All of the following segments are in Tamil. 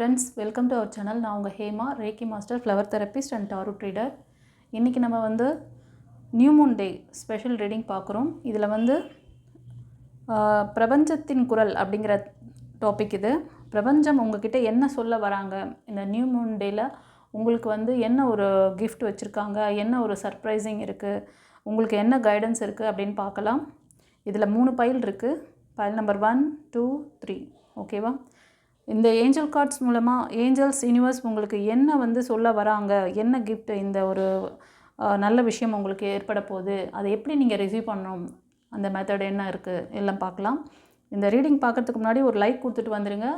Friends, welcome to our channel. நான் உங்கள் Hema, reiki master, flower therapist and tarot reader. இன்றைக்கி நம்ம new moon day special reading பார்க்குறோம். இதில் பிரபஞ்சத்தின் குரல் அப்படிங்கிற டாபிக் இது. பிரபஞ்சம் உங்ககிட்ட என்ன சொல்ல வராங்க இந்த நியூ மூன் டேயில், உங்களுக்கு என்ன ஒரு கிஃப்ட் வச்சுருக்காங்க, என்ன ஒரு சர்ப்ரைசிங் இருக்குது, உங்களுக்கு என்ன கைடன்ஸ் இருக்குது அப்படின்னு பார்க்கலாம். இதில் 3 பைல் இருக்குது. File number 1, 2, 3. ஓகேவா? இந்த ஏஞ்சல் கார்ட்ஸ் மூலமாக ஏஞ்சல்ஸ் யூனிவர்ஸ் உங்களுக்கு என்ன சொல்ல வராங்க, என்ன கிஃப்ட், இந்த ஒரு நல்ல விஷயம் உங்களுக்கு ஏற்பட போகுது, அதை எப்படி நீங்கள் ரிசீவ் பண்ணணும், அந்த மெத்தட் என்ன இருக்குது எல்லாம் பார்க்கலாம். இந்த ரீடிங் பார்க்குறதுக்கு முன்னாடி ஒரு லைக் கொடுத்துட்டு வந்துடுங்க.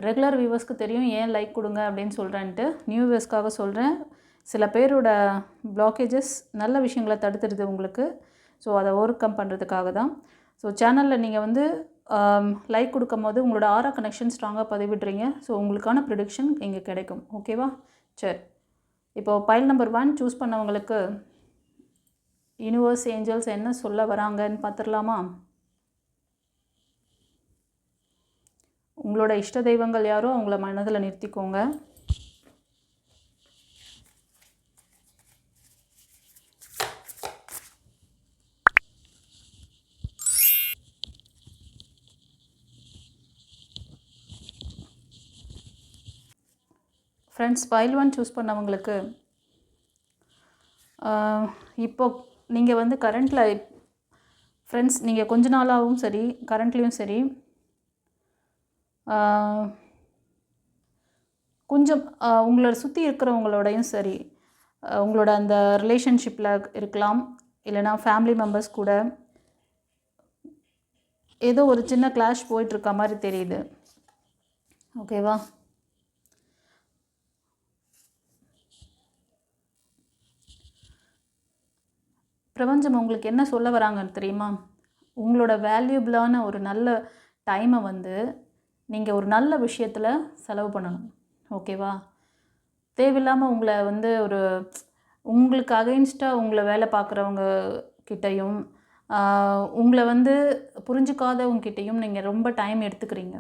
ரெகுலர் வியூவர்ஸ்க்கு தெரியும் ஏன் லைக் கொடுங்க அப்படின்னு சொல்கிறேன்ட்டு. நியூ வியூவர்ஸ்க்காக சொல்கிறேன். சில பேரோட பிளாக்கேஜஸ் நல்ல விஷயங்களை தடுத்துடுது உங்களுக்கு. ஸோ அதை ஓவர் கம் பண்ணுறதுக்காக தான். ஸோ சேனலில் நீங்கள் லைக் கொடுக்கும் போது உங்களோட ஆரா கனெக்ஷன் ஸ்ட்ராங்காக பதிவிடுறீங்க. ஸோ உங்களுக்கான ப்ரிடிக்ஷன் இங்கே கிடைக்கும். ஓகேவா? சரி, இப்போது பைல் நம்பர் 1 சூஸ் பண்ணவங்களுக்கு யூனிவர்ஸ் ஏஞ்சல்ஸ் என்ன சொல்ல வராங்கன்னு பார்த்துடலாமா? உங்களோட இஷ்ட தெய்வங்கள் யாரோ அவங்கள மனதில் நிறுத்திக்கோங்க. ஃப்ரெண்ட்ஸ், பைல் 1 சூஸ் பண்ணவங்களுக்கு இப்போ நீங்கள் கரண்ட்டில் ஃப்ரெண்ட்ஸ், நீங்கள் கொஞ்ச நாளாகவும் சரி, கரண்ட்லேயும் சரி, கொஞ்சம் உங்களோட சுற்றி இருக்கிறவங்களோடையும் சரி, உங்களோட அந்த ரிலேஷன்ஷிப்பில் இருக்கலாம், இல்லைனா ஃபேமிலி மெம்பர்ஸ் கூட ஏதோ ஒரு சின்ன கிளாஷ் போயிட்டுருக்க மாதிரி தெரியுது. ஓகேவா? பிரபஞ்சம் உங்களுக்கு என்ன சொல்ல வராங்கன்னு தெரியுமா? உங்களோட வேல்யூபிளான ஒரு நல்ல டைமை நீங்கள் ஒரு நல்ல விஷயத்தில் செலவு பண்ணணும். ஓகேவா? தேவையில்லாமல் உங்களை ஒரு உங்களுக்கு அகைன்ஸ்டாக உங்களை வேலை பார்க்குறவங்க கிட்டையும் உங்களை புரிஞ்சுக்காதவங்ககிட்டையும் நீங்கள் ரொம்ப டைம் எடுத்துக்கிறீங்க.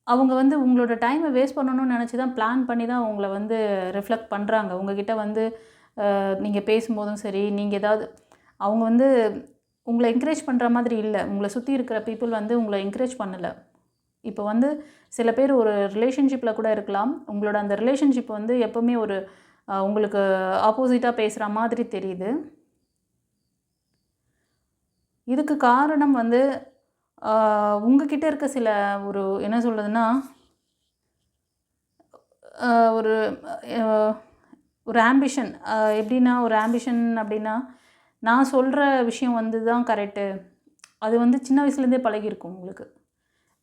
அவங்க உங்களோட டைமை வேஸ்ட் பண்ணணும்னு நினச்சி தான் பிளான் பண்ணி தான் உங்களை ரிஃப்ளெக்ட் பண்ணுறாங்க. உங்ககிட்ட நீங்கள் பேசும்போதும் சரி, நீங்கள் ஏதாவது அவங்க உங்களை என்கரேஜ் பண்ணுற மாதிரி இல்லை. உங்களை சுற்றி இருக்கிற பீப்புள் உங்களை என்கரேஜ் பண்ணலை. இப்போ சில பேர் ஒரு ரிலேஷன்ஷிப்பில் கூட இருக்கலாம். உங்களோட அந்த ரிலேஷன்ஷிப் எப்போவுமே ஒரு உங்களுக்கு ஆப்போசிட்டாக பேசுகிற மாதிரி தெரியுது. இதுக்கு காரணம் உங்ககிட்ட இருக்க சில ஒரு என்ன சொல்கிறதுனா ஒரு ஒரு ஆம்பிஷன். எப்படின்னா, ஒரு ஆம்பிஷன் அப்படின்னா, நான் சொல்கிற விஷயம் தான் கரெக்டு. அது சின்ன வயசுலேருந்தே பழகியிருக்கும் உங்களுக்கு.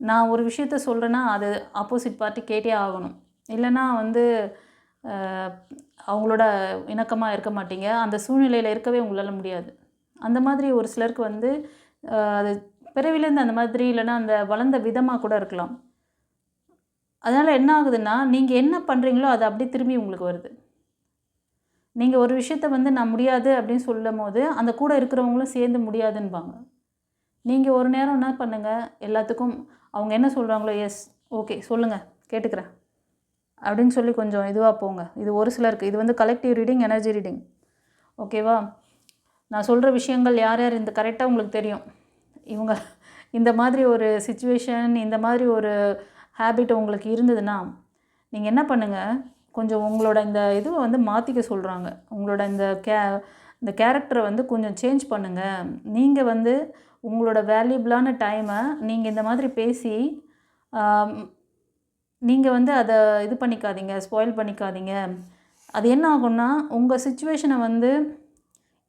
நான் ஒரு விஷயத்த சொல்கிறேன்னா அது ஆப்போசிட் பார்ட்டி கேட்டே ஆகணும். இல்லைன்னா அவங்களோட இணக்கமாக இருக்க மாட்டீங்க. அந்த சூழ்நிலையில் இருக்கவே உங்களால் முடியாது. அந்த மாதிரி ஒரு சிலருக்கு அது பிறவிலேருந்து அந்த மாதிரி, இல்லைன்னா அந்த வளர்ந்த விதமாக கூட இருக்கலாம். அதனால் என்ன ஆகுதுன்னா, நீங்கள் என்ன பண்ணுறீங்களோ அது அப்படியே திரும்பி உங்களுக்கு வருது. நீங்கள் ஒரு விஷயத்த நான் முடியாது அப்படின்னு சொல்லும் போது அந்த கூட இருக்கிறவங்களும் சேர்ந்து முடியாதுன்பாங்க. நீங்கள் ஒரு நேரம் என்ன பண்ணுங்கள், எல்லாத்துக்கும் அவங்க என்ன சொல்கிறாங்களோ, எஸ் ஓகே சொல்லுங்கள் கேட்டுக்கிறேன் அப்படின்னு சொல்லி கொஞ்சம் இதுவாக போங்க. இது ஒரு சிலருக்கு. இது கலெக்டிவ் ரீடிங், எனர்ஜி ரீடிங். ஓகேவா? நான் சொல்கிற விஷயங்கள் யார் யார் இந்த கரெக்டாக உங்களுக்கு தெரியும். இவங்க இந்த மாதிரி ஒரு சிச்சுவேஷன், இந்த மாதிரி ஒரு ஹேபிட் உங்களுக்கு இருந்ததுன்னா நீங்கள் என்ன பண்ணுங்கள், கொஞ்சம் உங்களோட இந்த இதுவை மாற்றிக்க சொல்கிறாங்க. உங்களோட இந்த கேரக்டரை கொஞ்சம் சேஞ்ச் பண்ணுங்கள். நீங்கள் உங்களோட வேல்யூபிளான டைமை நீங்கள் இந்த மாதிரி பேசி நீங்கள் அதை இது பண்ணிக்காதீங்க, ஸ்பாயில் பண்ணிக்காதீங்க. அது என்ன ஆகும்னா, உங்கள் சிச்சுவேஷனை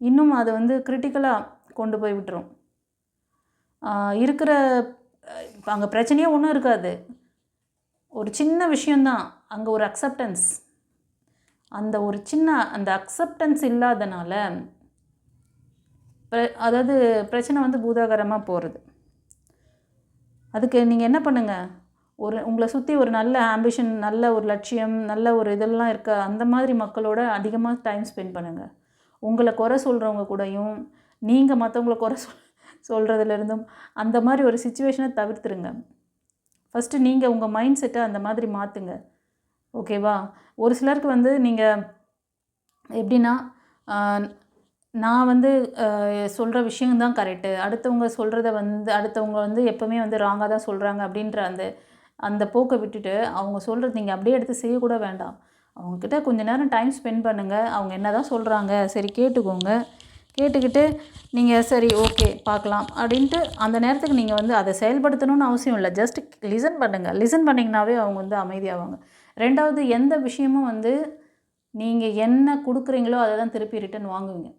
இன்னும் அதை கிரிட்டிக்கலாக கொண்டு போய் விட்டுரும். இருக்கிற அங்கே பிரச்சனையே ஒன்றும் இருக்காது. ஒரு சின்ன விஷயந்தான் அங்கே ஒரு அக்செப்டன்ஸ். அந்த ஒரு சின்ன அந்த அக்செப்டன்ஸ் இல்லாதனால அதாவது பிரச்சனை பூதாகரமாக போகிறது. அதுக்கு நீங்கள் என்ன பண்ணுங்கள், உங்களை சுற்றி ஒரு நல்ல ஆம்பிஷன், நல்ல ஒரு லட்சியம், நல்ல ஒரு இதெல்லாம் இருக்க அந்த மாதிரி மக்களோட அதிகமாக டைம் ஸ்பெண்ட் பண்ணுங்கள். உங்களை குறை சொல்கிறவங்க கூடயும், நீங்கள் மற்றவங்களை குறை சொல்கிறதுலேருந்தும் அந்த மாதிரி ஒரு சிச்சுவேஷனை தவிர்த்துருங்க. ஃபஸ்ட்டு நீங்கள் உங்கள் மைண்ட் செட்டை அந்த மாதிரி மாற்றுங்க. ஓகேவா? ஒரு சிலருக்கு வந்து நீங்கள் எப்படின்னா, நான் வந்து சொல்கிற விஷயம் தான் கரெக்டு, அடுத்தவங்க சொல்கிறத வந்து அடுத்தவங்க வந்து எப்போவுமே வந்து ராங்காக தான் சொல்கிறாங்க அப்படின்ற அந்த அந்த போக்கை விட்டுட்டு, அவங்க சொல்கிறது நீங்கள் அப்படியே எடுத்து செய்யக்கூட வேண்டாம். அவங்கக்கிட்ட கொஞ்சம் நேரம் டைம் ஸ்பெண்ட் பண்ணுங்கள். அவங்க என்ன தான் சொல்கிறாங்க சரி கேட்டுக்கோங்க. கேட்டுக்கிட்டு நீங்கள் சரி ஓகே பார்க்கலாம் அப்படின்ட்டு அந்த நேரத்துக்கு நீங்கள் வந்து அதை செயல்படுத்தணும்னு அவசியம் இல்லை. ஜஸ்ட் லிசன் பண்ணுங்கள். லிசன் பண்ணிங்கனாவே அவங்க வந்து அமைதியாவாங்க. 2வது, எந்த விஷயமும் வந்து நீங்கள் என்ன கொடுக்குறீங்களோ அதை தான் திருப்பி ரிட்டன் வாங்குவீங்க.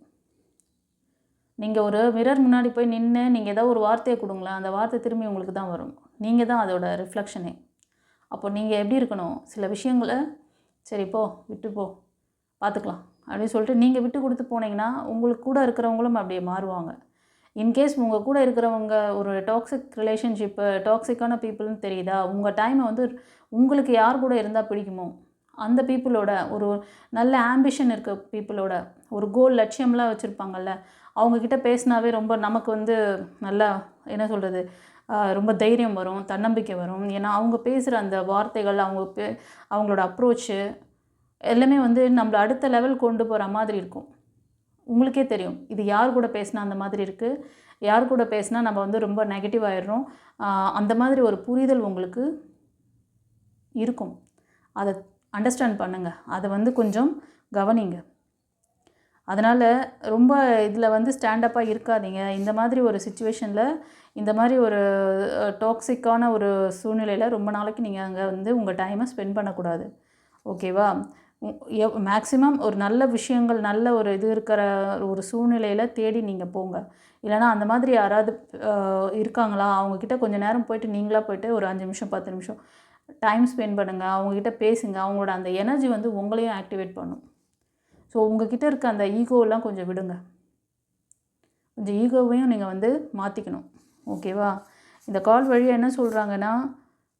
நீங்கள் ஒரு மிரர் முன்னாடி போய் நின்று நீங்கள் ஏதோ ஒரு வார்த்தையை கொடுங்களேன், அந்த வார்த்தை திரும்பி உங்களுக்கு தான் வரும். நீங்கள் தான் அதோட ரிஃப்ளெக்ஷனே. அப்போ நீங்கள் எப்படி இருக்கணும், சில விஷயங்களை சரி போ விட்டு போ பார்த்துக்கலாம் அப்படின்னு சொல்லிட்டு நீங்கள் விட்டு கொடுத்து போனீங்கன்னா உங்களுக்கு கூட இருக்கிறவங்களும் அப்படியே மாறுவாங்க. இன்கேஸ் உங்கள் கூட இருக்கிறவங்க ஒரு டாக்ஸிக் ரிலேஷன்ஷிப்பு, டாக்ஸிக்கான பீப்புள்னு தெரியுதா, உங்கள் டைமை வந்து உங்களுக்கு யார் கூட இருந்தால் பிடிக்குமோ அந்த பீப்புளோட, ஒரு நல்ல ஆம்பிஷன் இருக்க பீப்புளோட, ஒரு கோல் லட்சியம்லாம் வச்சுருப்பாங்கல்ல, அவங்கக்கிட்ட பேசினாவே ரொம்ப நமக்கு வந்து நல்லா என்ன சொல்கிறது, ரொம்ப தைரியம் வரும், தன்னம்பிக்கை வரும். ஏன்னா அவங்க பேசுகிற அந்த வார்த்தைகள், அவங்களோட அப்ரோச்சு எல்லாமே வந்து நம்மளை அடுத்த லெவல் கொண்டு போகிற மாதிரி இருக்கும். உங்களுக்கே தெரியும் இது யார் கூட பேசினா அந்த மாதிரி இருக்குது, யார் கூட பேசினா நம்ம வந்து ரொம்ப நெகட்டிவ் ஆகிடுறோம். அந்த மாதிரி ஒரு புரிதல் உங்களுக்கு இருக்கும். அதை அண்டர்ஸ்டாண்ட் பண்ணுங்கள். அதை வந்து கொஞ்சம் கவனிங்க. அதனால் ரொம்ப இதில் வந்து ஸ்டாண்டப்பாக இருக்காதீங்க. இந்த மாதிரி ஒரு சிச்சுவேஷனில், இந்த மாதிரி ஒரு டாக்ஸிக்கான ஒரு சூழ்நிலையில் ரொம்ப நாளைக்கு நீங்கள் அங்கே வந்து உங்கள் டைமை ஸ்பெண்ட் பண்ணக்கூடாது. ஓகேவா? மேக்ஸிமம் ஒரு நல்ல விஷயங்கள், நல்ல ஒரு இது இருக்கிற ஒரு சூழ்நிலையில் தேடி நீங்கள் போங்க. இல்லைனா அந்த மாதிரி யாராவது இருக்காங்களா, அவங்கக்கிட்ட கொஞ்சம் நேரம் போயிட்டு நீங்களாக போயிட்டு ஒரு 5 நிமிஷம் 10 நிமிஷம் டைம் ஸ்பெண்ட் பண்ணுங்கள். அவங்கக்கிட்ட பேசுங்க. அவங்களோட அந்த எனர்ஜி வந்து உங்களையும் ஆக்டிவேட் பண்ணும். ஸோ உங்கள்கிட்ட இருக்க அந்த ஈகோவெல்லாம் கொஞ்சம் விடுங்க. கொஞ்சம் ஈகோவையும் நீங்கள் வந்து மாற்றிக்கணும். ஓகேவா? இந்த கால் வழியாக என்ன சொல்கிறாங்கன்னா,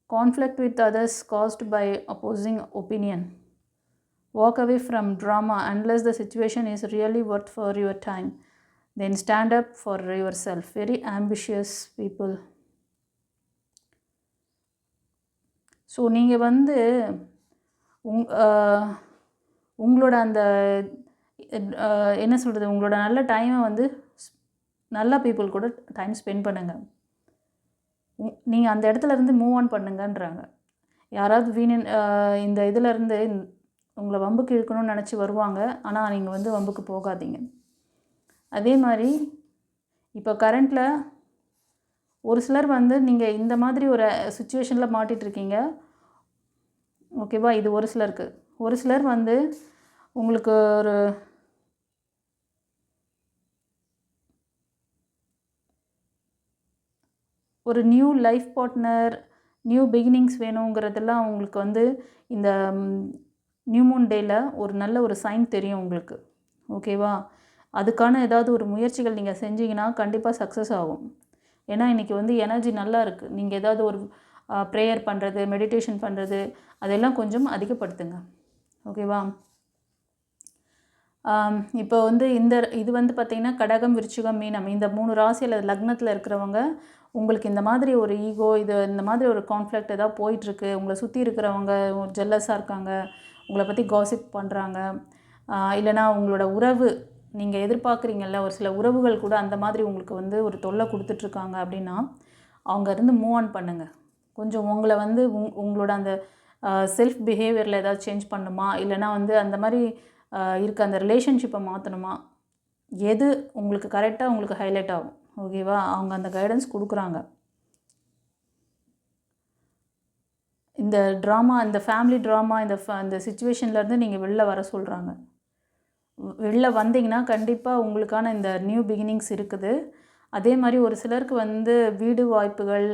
conflict with others caused by opposing opinion. Walk away from drama unless the situation is really worth for your time. Then stand up for yourself. Very ambitious people. So நீங்கள் வந்து உங்களோட அந்த என்ன சொல்கிறது, உங்களோட நல்ல டைமை வந்து நல்ல பீப்புள் கூட டைம் ஸ்பெண்ட் பண்ணுங்கள். நீங்கள் அந்த இடத்துல இருந்து மூவ் ஆன் பண்ணுங்கன்றாங்க. யாராவது இந்த இதிலேருந்து உங்களை வம்புக்கு இழுக்கணும்னு நினச்சி வருவாங்க. ஆனால் நீங்கள் வந்து வம்புக்கு போகாதீங்க. அதே மாதிரி இப்போ கரண்ட்டில் ஒரு சிலர் வந்து நீங்கள் இந்த மாதிரி ஒரு சுச்சுவேஷனில் மாட்டிகிட்ருக்கீங்க. ஓகேவா? இது ஒரு சிலருக்கு. ஒரு சிலர் வந்து உங்களுக்கு ஒரு new life partner, new beginnings வேணுங்கிறதெல்லாம் உங்களுக்கு வந்து இந்த நியூ மூன் டேயில் ஒரு நல்ல ஒரு சைன் தெரியும் உங்களுக்கு. ஓகேவா? அதுக்கான ஏதாவது ஒரு முயற்சிகள் நீங்கள் செஞ்சீங்கன்னா கண்டிப்பாக சக்ஸஸ் ஆகும். ஏன்னா இன்றைக்கி வந்து எனர்ஜி நல்லா இருக்குது. நீங்கள் ஏதாவது ஒரு ப்ரேயர் பண்ணுறது, மெடிடேஷன் பண்ணுறது, அதெல்லாம் கொஞ்சம் அதிகப்படுத்துங்க. ஓகேவா? இப்போ வந்து இது வந்து பார்த்திங்கன்னா கடகம், விருச்சிகம், மீனம் இந்த 3 ராசியில் லக்னத்தில் இருக்கிறவங்க உங்களுக்கு இந்த மாதிரி ஒரு ஈகோ, இந்த மாதிரி ஒரு கான்ஃப்ளிக்ட் ஏதாவது போயிட்டுருக்கு, உங்களை சுற்றி இருக்கிறவங்க ஜெல்லஸாக இருக்காங்க, உங்களை பற்றி காசிப் பண்ணுறாங்க, இல்லைனா உங்களோட உறவு நீங்கள் எதிர்பார்க்குறீங்கல்ல, ஒரு சில உறவுகள் கூட அந்த மாதிரி உங்களுக்கு வந்து ஒரு தொல்லை கொடுத்துட்ருக்காங்க அப்படின்னா, அவங்க இருந்து மூவ் ஆன் பண்ணுங்கள். கொஞ்சம் உங்களை வந்து உங்களோட அந்த செல்ஃப் பிஹேவியரில் ஏதாவது சேஞ்ச் பண்ணணுமா, இல்லைனா வந்து அந்த மாதிரி இருக்க அந்த ரிலேஷன்ஷிப்பை மாற்றணுமா, எது உங்களுக்கு கரெக்டாக உங்களுக்கு ஹைலைட் ஆகும். ஓகேவா? அவங்க அந்த கைடன்ஸ் கொடுக்குறாங்க. இந்த ட்ராமா, இந்த ஃபேமிலி ட்ராமா, இந்த சிச்சுவேஷன்லேருந்து நீங்கள் வெளில வர சொல்கிறாங்க. வெளில வந்தீங்கன்னா கண்டிப்பாக உங்களுக்கான இந்த நியூ பிகினிங்ஸ் இருக்குது. அதே மாதிரி ஒரு சிலருக்கு வந்து வீடு வாய்ப்புகள்,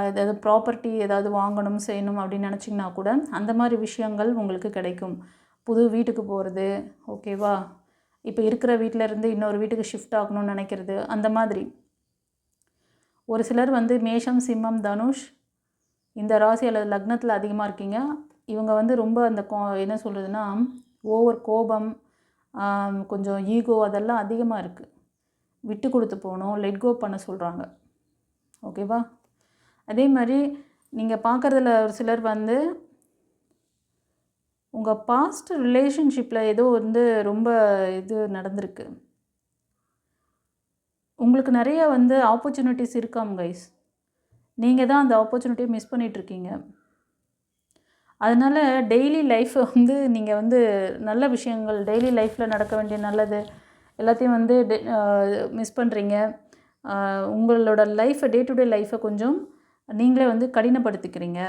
ஏதாவது ப்ராப்பர்ட்டி ஏதாவது வாங்கணும் செய்யணும் அப்படின்னு நினச்சிங்கன்னா கூட அந்த மாதிரி விஷயங்கள் உங்களுக்கு கிடைக்கும். புது வீட்டுக்கு போகிறது, ஓகேவா? இப்போ இருக்கிற வீட்டில் இருந்து இன்னொரு வீட்டுக்கு ஷிஃப்ட் ஆகணும்னு நினைக்கிறது, அந்த மாதிரி. ஒரு சிலர் வந்து மேஷம், சிம்மம், தனுஷ் இந்த ராசி அல்லது லக்னத்தில் அதிகமாக இருக்கீங்க. இவங்க வந்து ரொம்ப அந்த என்ன சொல்கிறதுனா ஓவர் கோபம், கொஞ்சம் ஈகோ அதெல்லாம் அதிகமாக இருக்குது. விட்டு கொடுத்து போகணும், லெட் கோ பண்ண சொல்கிறாங்க. ஓகேவா? அதே மாதிரி நீங்கள் பார்க்குறதுல ஒரு சிலர் வந்து உங்கள் பாஸ்ட் ரிலேஷன்ஷிப்பில் ஏதோ வந்து ரொம்ப இது நடந்திருக்கு. உங்களுக்கு நிறைய வந்து ஆப்பர்ச்சுனிட்டிஸ் இருக்காம் கைஸ். நீங்கள் தான் அந்த ஆப்பர்ச்சுனிட்டியை மிஸ் பண்ணிகிட்ருக்கீங்க. அதனால் டெய்லி லைஃப்பை வந்து நீங்கள் வந்து நல்ல விஷயங்கள் டெய்லி லைஃப்பில் நடக்க வேண்டிய நல்லது எல்லாத்தையும் வந்து மிஸ் பண்ணுறீங்க. உங்களோட லைஃப்பை டே டு டே லைஃப்பை கொஞ்சம் நீங்களே வந்து கடினப்படுத்திக்கிறீங்க.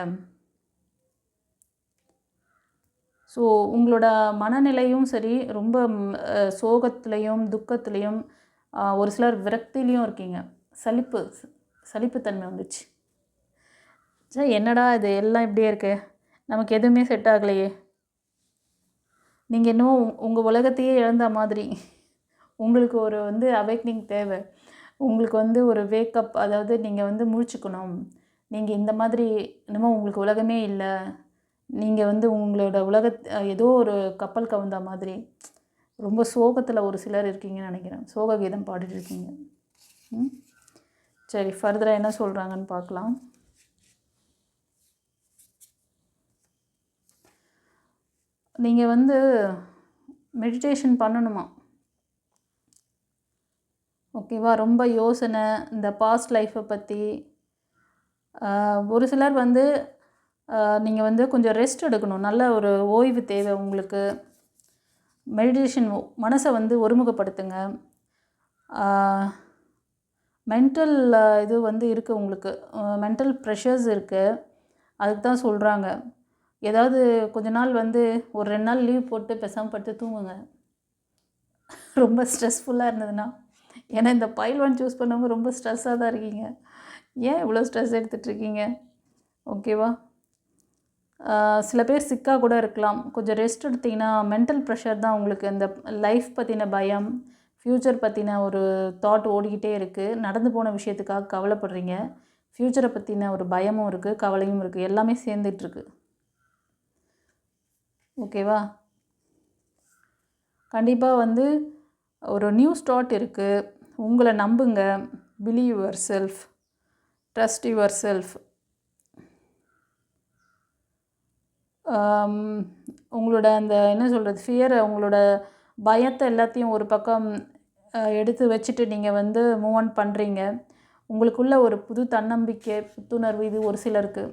ஸோ உங்களோட மனநிலையும் சரி ரொம்ப சோகத்துலேயும் துக்கத்துலேயும் ஒரு சிலர் விரக்திலையும் இருக்கீங்க. சலிப்புத்தன்மை வந்துச்சு. சார் என்னடா இது எல்லாம் இப்படியே இருக்கு, நமக்கு எதுவுமே செட் ஆகலையே, நீங்கள் இன்னும் உங்கள் உலகத்தையே இழந்த மாதிரி. உங்களுக்கு ஒரு வந்து அவேக்னிங் தேவை. உங்களுக்கு வந்து ஒரு வேக்கப், அதாவது நீங்கள் வந்து முழிச்சுக்கணும். நீங்கள் இந்த மாதிரி இன்னமும் உங்களுக்கு உலகமே இல்லை, நீங்கள் வந்து உங்களோட ஏதோ ஒரு கப்பல் கவுந்த மாதிரி ரொம்ப சோகத்தில் ஒரு சிலர் இருக்கீங்கன்னு நினைக்கிறேன். சோக கீதம் பாடிட்டு இருக்கீங்க. சரி, ஃபர்தராக என்ன சொல்கிறாங்கன்னு பார்க்கலாம். நீங்கள் வந்து மெடிடேஷன் பண்ணணுமா? ஓகேவா? ரொம்ப யோசனை இந்த பாஸ்ட் லைஃப்பை பற்றி. ஒரு சிலர் வந்து நீங்கள் வந்து கொஞ்சம் ரெஸ்ட் எடுக்கணும். நல்ல ஒரு ஓய்வு தேவை உங்களுக்கு. மெடிடேஷன் மனசை வந்து ஒருமுகப்படுத்துங்க. மென்டல் இது வந்து இருக்குது உங்களுக்கு, மென்டல் ப்ரெஷர்ஸ் இருக்குது. அதுக்கு தான் சொல்கிறாங்க. ஏதாவது கொஞ்ச நாள் வந்து ஒரு 2 நாள் லீவ் போட்டு பேசாமல் படுத்து தூங்குங்க, ரொம்ப ஸ்ட்ரெஸ்ஃபுல்லாக இருந்ததுன்னா. ஏன்னா இந்த பைல் 1 சூஸ் பண்ணவங்க ரொம்ப ஸ்ட்ரெஸ்ஸாக தான் இருக்கீங்க. ஏன் இவ்வளோ ஸ்ட்ரெஸ் எடுத்துகிட்ருக்கீங்க? ஓகேவா? சில பேர் சிக்காக கூட இருக்கலாம். கொஞ்சம் ரெஸ்ட் எடுத்திங்கன்னா மென்டல் ப்ரெஷர் தான் உங்களுக்கு. இந்த லைஃப் பற்றின பயம், ஃப்யூச்சர் பற்றின ஒரு தாட் ஓடிக்கிட்டே இருக்குது. நடந்து போன விஷயத்துக்காக கவலைப்படுறீங்க. ஃப்யூச்சரை பற்றின ஒரு பயமும் இருக்குது, கவலையும் இருக்குது, எல்லாமே சேர்ந்துட்டுருக்கு. ஓகேவா? கண்டிப்பாக வந்து ஒரு நியூ ஸ்டார்ட் இருக்குது. உங்களை நம்புங்க. Believe your self, trust your self. உங்களோட அந்த என்ன சொல்கிறது, ஃபியரை, உங்களோட பயத்தை எல்லாத்தையும் ஒரு பக்கம் எடுத்து வச்சுட்டு நீங்கள் வந்து மூவ் ஆன் பண்ணுறீங்க. உங்களுக்குள்ள ஒரு புது தன்னம்பிக்கை, புத்துணர்வு இது ஒரு சிலருக்கு.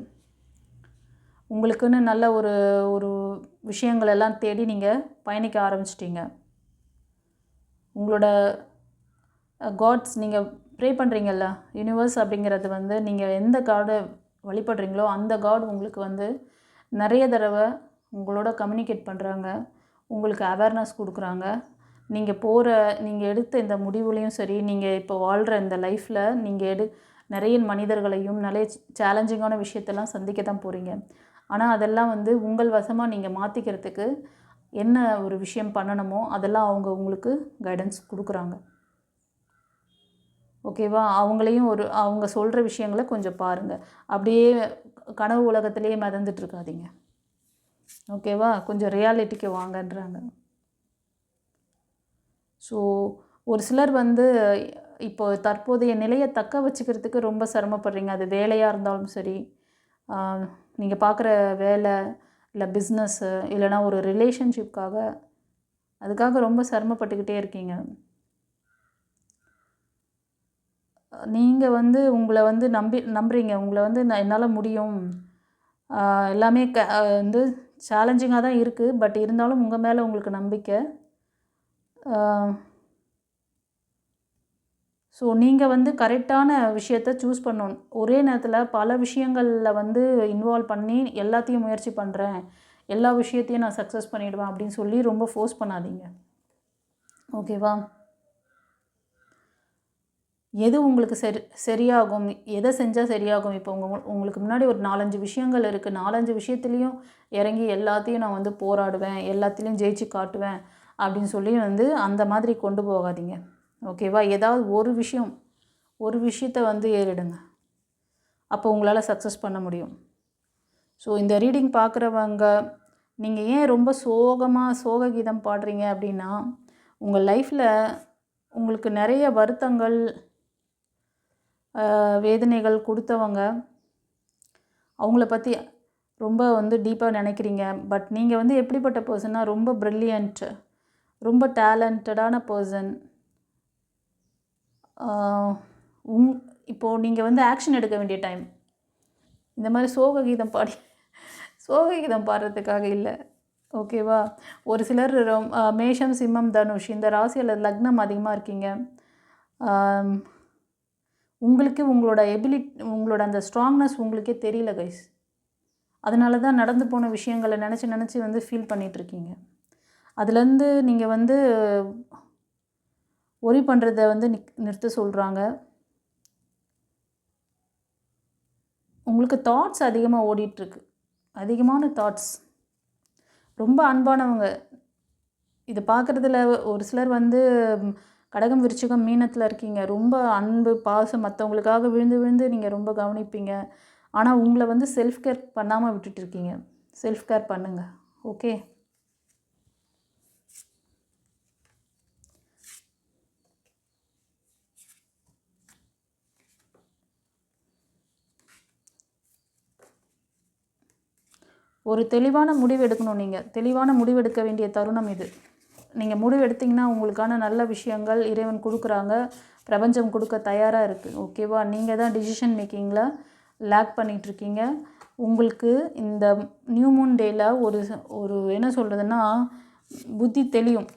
உங்களுக்குன்னு நல்ல ஒரு ஒரு விஷயங்கள் எல்லாம் தேடி நீங்கள் பயணிக்க ஆரம்பிச்சிட்டிங்க. உங்களோட காட்ஸ், நீங்கள் ப்ரே பண்ணுறீங்கல்ல, யூனிவர்ஸ் அப்படிங்கிறது வந்து நீங்கள் எந்த காடை வழிபடுறீங்களோ அந்த காட் உங்களுக்கு வந்து நிறைய தடவை உங்களோட கம்யூனிகேட் பண்ணுறாங்க, உங்களுக்கு அவேர்னஸ் கொடுக்குறாங்க. நீங்கள் எடுத்த இந்த முடிவுலையும் சரி, நீங்கள் இப்போ வாழ்கிற இந்த லைஃப்பில் நீங்கள் நிறைய மனிதர்களையும் நிறைய சேலஞ்சிங்கான விஷயத்தெல்லாம் சந்திக்க தான் போகிறீங்க. ஆனால் அதெல்லாம் வந்து உங்கள் வசமாக நீங்கள் மாற்றிக்கிறதுக்கு என்ன ஒரு விஷயம் பண்ணணுமோ அதெல்லாம் உங்களுக்கு கைடன்ஸ் கொடுக்குறாங்க. ஓகேவா? அவங்க சொல்கிற விஷயங்களை கொஞ்சம் பாருங்கள். அப்படியே கனவு உலகத்திலேயே மிதந்துட்டுருக்காதீங்க. ஓகேவா? கொஞ்சம் ரியாலிட்டிக்கு வாங்கன்றாங்க. ஸோ ஒரு சிலர் வந்து இப்போ தற்போதைய நிலையை தக்க வச்சுக்கிறதுக்கு ரொம்ப சிரமப்படுறீங்க. அது வேலையாக இருந்தாலும் சரி, நீங்கள் பார்க்குற வேலை, இல்லை பிஸ்னஸ்ஸு, இல்லைனா ஒரு ரிலேஷன்ஷிப்காக, அதுக்காக ரொம்ப சிரமப்பட்டுக்கிட்டே இருக்கீங்க. நீங்கள் வந்து உங்களை வந்து நம்புறீங்க. உங்களை வந்து என்னால் முடியும், எல்லாமே வந்து சேலஞ்சிங்காக தான் இருக்குது. பட் இருந்தாலும் உங்கள் மேலே உங்களுக்கு நம்பிக்கை. ஸோ நீங்கள் வந்து கரெக்டான விஷயத்த சூஸ் பண்ணணும். ஒரே நேரத்தில் பல விஷயங்களில் வந்து இன்வால்வ் பண்ணி எல்லாத்தையும் முயற்சி பண்ணுறேன், எல்லா விஷயத்தையும் நான் சக்ஸஸ் பண்ணிவிடுவேன் அப்படின்னு சொல்லி ரொம்ப ஃபோர்ஸ் பண்ணாதீங்க. ஓகேவா? எது உங்களுக்கு சரியாகும், எதை செஞ்சால் சரியாகும். இப்போ உங்களுக்கு முன்னாடி ஒரு 4-5 விஷயங்கள் இருக்குது. 4-5 விஷயத்துலேயும் இறங்கி எல்லாத்தையும் நான் வந்து போராடுவேன், எல்லாத்துலேயும் ஜெயிச்சு காட்டுவேன் அப்படின்னு சொல்லி வந்து அந்த மாதிரி கொண்டு போகாதீங்க. ஓகேவா? ஏதாவது ஒரு விஷயத்தை வந்து ஏறிடுங்க. அப்போ உங்களால் சக்ஸஸ் பண்ண முடியும். ஸோ இந்த ரீடிங் பார்க்குறவங்க, நீங்கள் ஏன் ரொம்ப சோக கீதம் பாடுறீங்க அப்படின்னா, உங்கள் லைஃப்பில் உங்களுக்கு நிறைய வருத்தங்கள், வேதனைகள் கொடுத்தவங்க, அவங்கள பற்றி ரொம்ப வந்து டீப்பாக நினைக்கிறீங்க. பட் நீங்கள் வந்து எப்படிப்பட்ட பர்சன்னா, ரொம்ப ப்ரில்லியன்ட், ரொம்ப டேலண்டடான பர்சன். உங் இப்போது நீங்கள் வந்து ஆக்ஷன் எடுக்க வேண்டிய டைம். இந்த மாதிரி சோக கீதம் பாடுறதுக்காக இல்லை, ஓகேவா? ஒரு சிலர் மேஷம், சிம்மம், தனுஷ் இந்த ராசி அல்லது லக்னம் அதிகமாக இருக்கீங்க. உங்களுக்கு உங்களோட அந்த ஸ்ட்ராங்னஸ் உங்களுக்கே தெரியல கைஸ். அதனால தான் நடந்து போன விஷயங்களை நினச்சி வந்து ஃபீல் பண்ணிகிட்ருக்கீங்க. அதுலேருந்து நீங்கள் வந்து ஒரி பண்ணுறத வந்து நிறுத்த சொல்கிறாங்க. உங்களுக்கு தாட்ஸ் அதிகமாக ஓடிட்டுருக்கு, அதிகமான தாட்ஸ். ரொம்ப அன்பானவங்க. இது பார்க்குறதுல ஒரு சிலர் வந்து கடகம், விருச்சிகம், மீனத்தில் இருக்கீங்க. ரொம்ப அன்பு, பாசம், மற்றவங்களுக்காக விழுந்து நீங்கள் ரொம்ப கவனிப்பீங்க. ஆனால் உங்களை வந்து செல்ஃப் கேர் பண்ணாமல் விட்டுட்டுருக்கீங்க. செல்ஃப் கேர் பண்ணுங்கள், ஓகே? ஒரு தெளிவான முடிவு எடுக்கணும். நீங்கள் தெளிவான முடிவு எடுக்க வேண்டிய தருணம் இது. நீங்கள் முடிவு எடுத்திங்கன்னா உங்களுக்கான நல்ல விஷயங்கள் இறைவன் கொடுக்குறாங்க, பிரபஞ்சம் கொடுக்க தயாராக இருக்குது, ஓகேவா? நீங்கள் தான் டிசிஷன் மேக்கிங்கில் லேக் பண்ணிகிட்ருக்கீங்க. உங்களுக்கு இந்த நியூ மூன் டேயில் ஒரு என்ன சொல்கிறதுன்னா, புத்தி தெளியும்.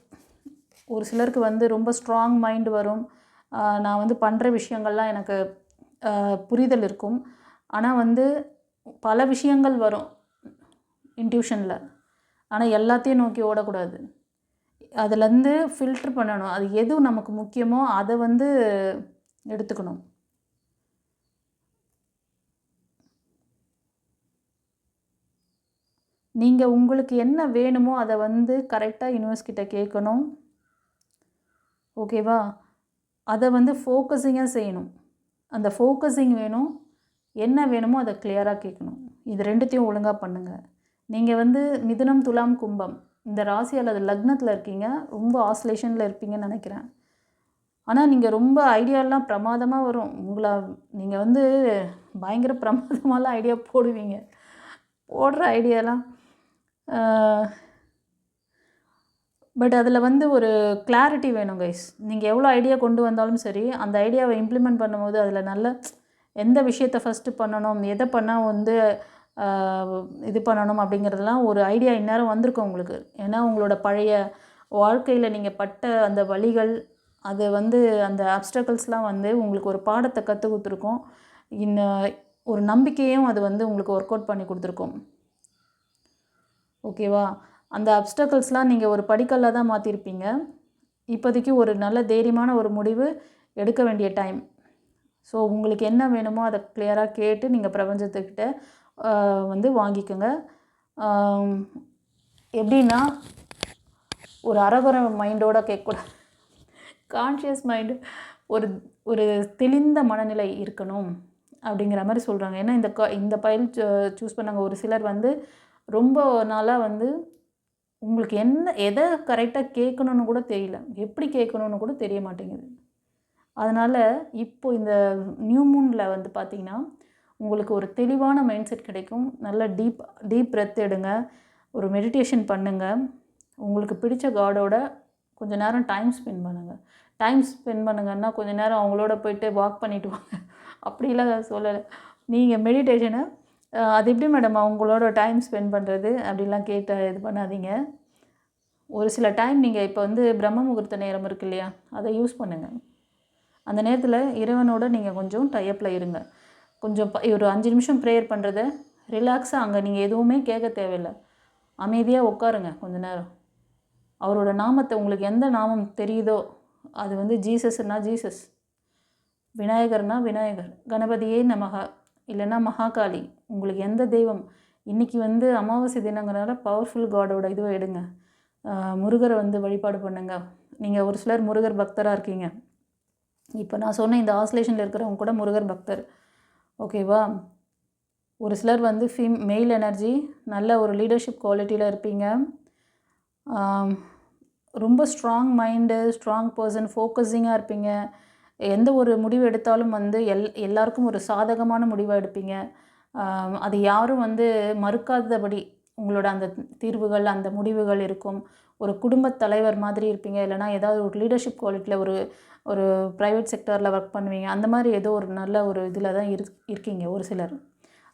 ஒரு சிலருக்கு வந்து ரொம்ப ஸ்ட்ராங் மைண்டு வரும். நான் வந்து பண்ணுற விஷயங்கள்லாம் எனக்கு புரிதல் இருக்கும். ஆனால் வந்து பல விஷயங்கள் வரும் இன்ட்யூஷனில். ஆனால் எல்லாத்தையும் நோக்கி ஓடக்கூடாது. அதுலேருந்து ஃபில்ட்ரு பண்ணணும். அது எது நமக்கு முக்கியமோ அதை வந்து எடுத்துக்கணும். நீங்கள் உங்களுக்கு என்ன வேணுமோ அதை வந்து கரெக்டாக யூனிவர்ஸ் கிட்ட கேட்கணும், ஓகேவா? அதை வந்து ஃபோக்கஸிங்காக செய்யணும். அந்த ஃபோக்கஸிங் வேணும். என்ன வேணுமோ அதை கிளியராக கேட்கணும். இது ரெண்டுத்தையும் ஒழுங்காக பண்ணுங்கள். நீங்கள் வந்து மிதுனம், துலாம், கும்பம் இந்த ராசி அல்லது லக்னத்தில் இருக்கீங்க. ரொம்ப ஆஸ்லேஷனில் இருப்பீங்கன்னு நினைக்கிறேன். ஆனால் நீங்கள் ரொம்ப ஐடியாலாம் பிரமாதமாக வரும். நீங்கள் வந்து பயங்கர பிரமாதமாலாம் ஐடியா போடுவீங்க. போடுற ஐடியாலாம் பட் அதில் வந்து ஒரு கிளாரிட்டி வேணும் கைஸ். நீங்கள் எவ்வளோ ஐடியா கொண்டு வந்தாலும் சரி, அந்த ஐடியாவை இம்ப்ளிமெண்ட் பண்ணும்போது அதில் நல்ல எந்த விஷயத்தை ஃபஸ்ட்டு பண்ணணும், எதை பண்ணால் வந்து இது பண்ணணும் அப்படிங்கிறதுலாம் ஒரு ஐடியா இந்நேரம் வந்திருக்கும் உங்களுக்கு. ஏன்னா உங்களோட பழைய வாழ்க்கையில் நீங்கள் பட்ட அந்த வலிகள், அது வந்து அந்த அப்டக்கிள்ஸ்லாம் வந்து உங்களுக்கு ஒரு பாடத்தை கற்றுக் கொடுத்துருக்கோம். ஒரு நம்பிக்கையும் அது வந்து உங்களுக்கு ஒர்க் அவுட் பண்ணி கொடுத்துருக்கோம், ஓகேவா? அந்த அப்டக்கிள்ஸ்லாம் நீங்கள் ஒரு படிக்கல்ல தான் மாற்றிருப்பீங்க. இப்போதைக்கு ஒரு நல்ல தைரியமான ஒரு முடிவு எடுக்க வேண்டிய டைம். ஸோ உங்களுக்கு என்ன வேணுமோ அதை கிளியராக கேட்டு நீங்கள் பிரபஞ்சத்துக்கிட்ட வந்து வாங்கிக்கோங்க. எப்படின்னா ஒரு அரகுர மைண்டோடு கேட்கக்கூடாது. கான்ஷியஸ் மைண்டு ஒரு தெளிந்த மனநிலை இருக்கணும் அப்படிங்கிற மாதிரி சொல்கிறாங்க. ஏன்னா இந்த பயில் சூஸ் பண்ணாங்க. ஒரு சிலர் வந்து ரொம்ப நாளாக வந்து உங்களுக்கு எதை கரெக்டாக கேட்கணுன்னு கூட தெரியல, எப்படி கேட்கணுன்னு கூட தெரிய மாட்டேங்குது. அதனால் இப்போது இந்த நியூ மூனில் வந்து பார்த்திங்கன்னா உங்களுக்கு ஒரு தெளிவான மைண்ட் செட் கிடைக்கும். நல்ல டீப் பிரெத் எடுங்க, ஒரு மெடிடேஷன் பண்ணுங்கள். உங்களுக்கு பிடிச்ச காடோட கொஞ்சம் நேரம் டைம் ஸ்பெண்ட் பண்ணுங்கன்னா கொஞ்சம் நேரம் அவங்களோட போயிட்டு வாக் பண்ணிவிட்டு வாங்க. அப்படிலாம் சொல்லலை. நீங்கள் மெடிடேஷனை அது எப்படி மேடம் அவங்களோட டைம் ஸ்பெண்ட் பண்ணுறது அப்படிலாம் இது பண்ணாதீங்க. ஒரு சில டைம் நீங்கள் இப்போ வந்து பிரம்ம முகூர்த்த நேரம் இருக்கு இல்லையா, அதை யூஸ் பண்ணுங்கள். அந்த நேரத்தில் இறைவனோட நீங்கள் கொஞ்சம் டைப்பில் இருங்க. கொஞ்சம் ஒரு 5 நிமிஷம் ப்ரேயர் பண்ணுறத ரிலாக்ஸாக, அங்கே நீங்கள் எதுவுமே கேட்க தேவையில்லை, அமைதியாக உட்காருங்க கொஞ்ச நேரம். அவரோட நாமத்தை உங்களுக்கு எந்த நாமம் தெரியுதோ அது வந்து ஜீசஸ்னா ஜீசஸ், விநாயகர்னா விநாயகர், கணபதியே நமக, இல்லைன்னா மகாகாளி, உங்களுக்கு எந்த தெய்வம். இன்றைக்கி வந்து அமாவாசை தினங்கிறனால பவர்ஃபுல் காடோட இதுவை எடுங்க. முருகரை வந்து வழிபாடு பண்ணுங்க. நீங்கள் ஒரு சிலர் முருகர் பக்தராக இருக்கீங்க. இப்போ நான் சொன்ன இந்த ஆஸ்லேஷனில் இருக்கிறவங்க கூட முருகர் பக்தர், ஓகேவா? ஒரு சிலர் வந்து மெயில் எனர்ஜி, நல்ல ஒரு லீடர்ஷிப் குவாலிட்டியில் இருப்பீங்க. ரொம்ப ஸ்ட்ராங் மைண்டு, ஸ்ட்ராங் பர்சன், ஃபோக்கஸிங்காக இருப்பீங்க. எந்த ஒரு முடிவு எடுத்தாலும் வந்து எல்லாருக்கும் ஒரு சாதகமான முடிவாக எடுப்பீங்க. அது யாரும் வந்து மறுக்காதபடி உங்களோட அந்த தீர்வுகள், அந்த முடிவுகள் இருக்கும். ஒரு குடும்பத் தலைவர் மாதிரி இருப்பீங்க. இல்லைனா ஏதாவது ஒரு லீடர்ஷிப் குவாலிட்டியில் ஒரு ஒரு ப்ரைவேட் செக்டாரில் ஒர்க் பண்ணுவீங்க. அந்த மாதிரி ஏதோ ஒரு நல்ல ஒரு இதில் தான் இருக்கீங்க ஒரு சிலர்.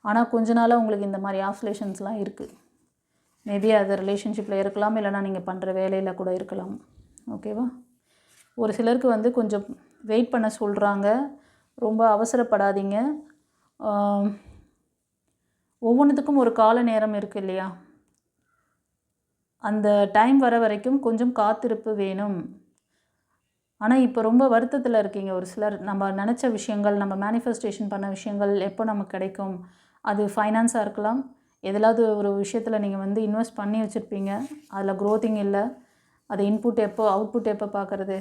ஆனால் கொஞ்ச நாளாக உங்களுக்கு இந்த மாதிரி ஆஸ்லேஷன்ஸ்லாம் இருக்குது. மேபி அது ரிலேஷன்ஷிப்பில் இருக்கலாம், இல்லைனா நீங்கள் பண்ணுற வேலையில் கூட இருக்கலாம். ஓகேவா? ஒரு சிலருக்கு வந்து கொஞ்சம் வெயிட் பண்ண சொல்கிறாங்க. ரொம்ப அவசரப்படாதீங்க. ஒவ்வொன்றுத்துக்கும் ஒரு கால நேரம் இருக்குது இல்லையா? அந்த டைம் வர வரைக்கும் கொஞ்சம் காத்திருப்பு வேணும். ஆனால் இப்போ ரொம்ப வருத்தத்தில் இருக்கீங்க ஒரு சிலர். நம்ம நினச்ச விஷயங்கள், நம்ம மேனிஃபெஸ்டேஷன் பண்ண விஷயங்கள் எப்போ நமக்கு கிடைக்கும்? அது ஃபைனான்ஸாக இருக்கலாம். எதிலாவது ஒரு விஷயத்தில் நீங்கள் வந்து இன்வெஸ்ட் பண்ணி வச்சுருப்பீங்க. அதில் க்ரோத்திங் இல்லை. அது இன்புட் எப்போ, அவுட்புட் எப்போ பார்க்குறது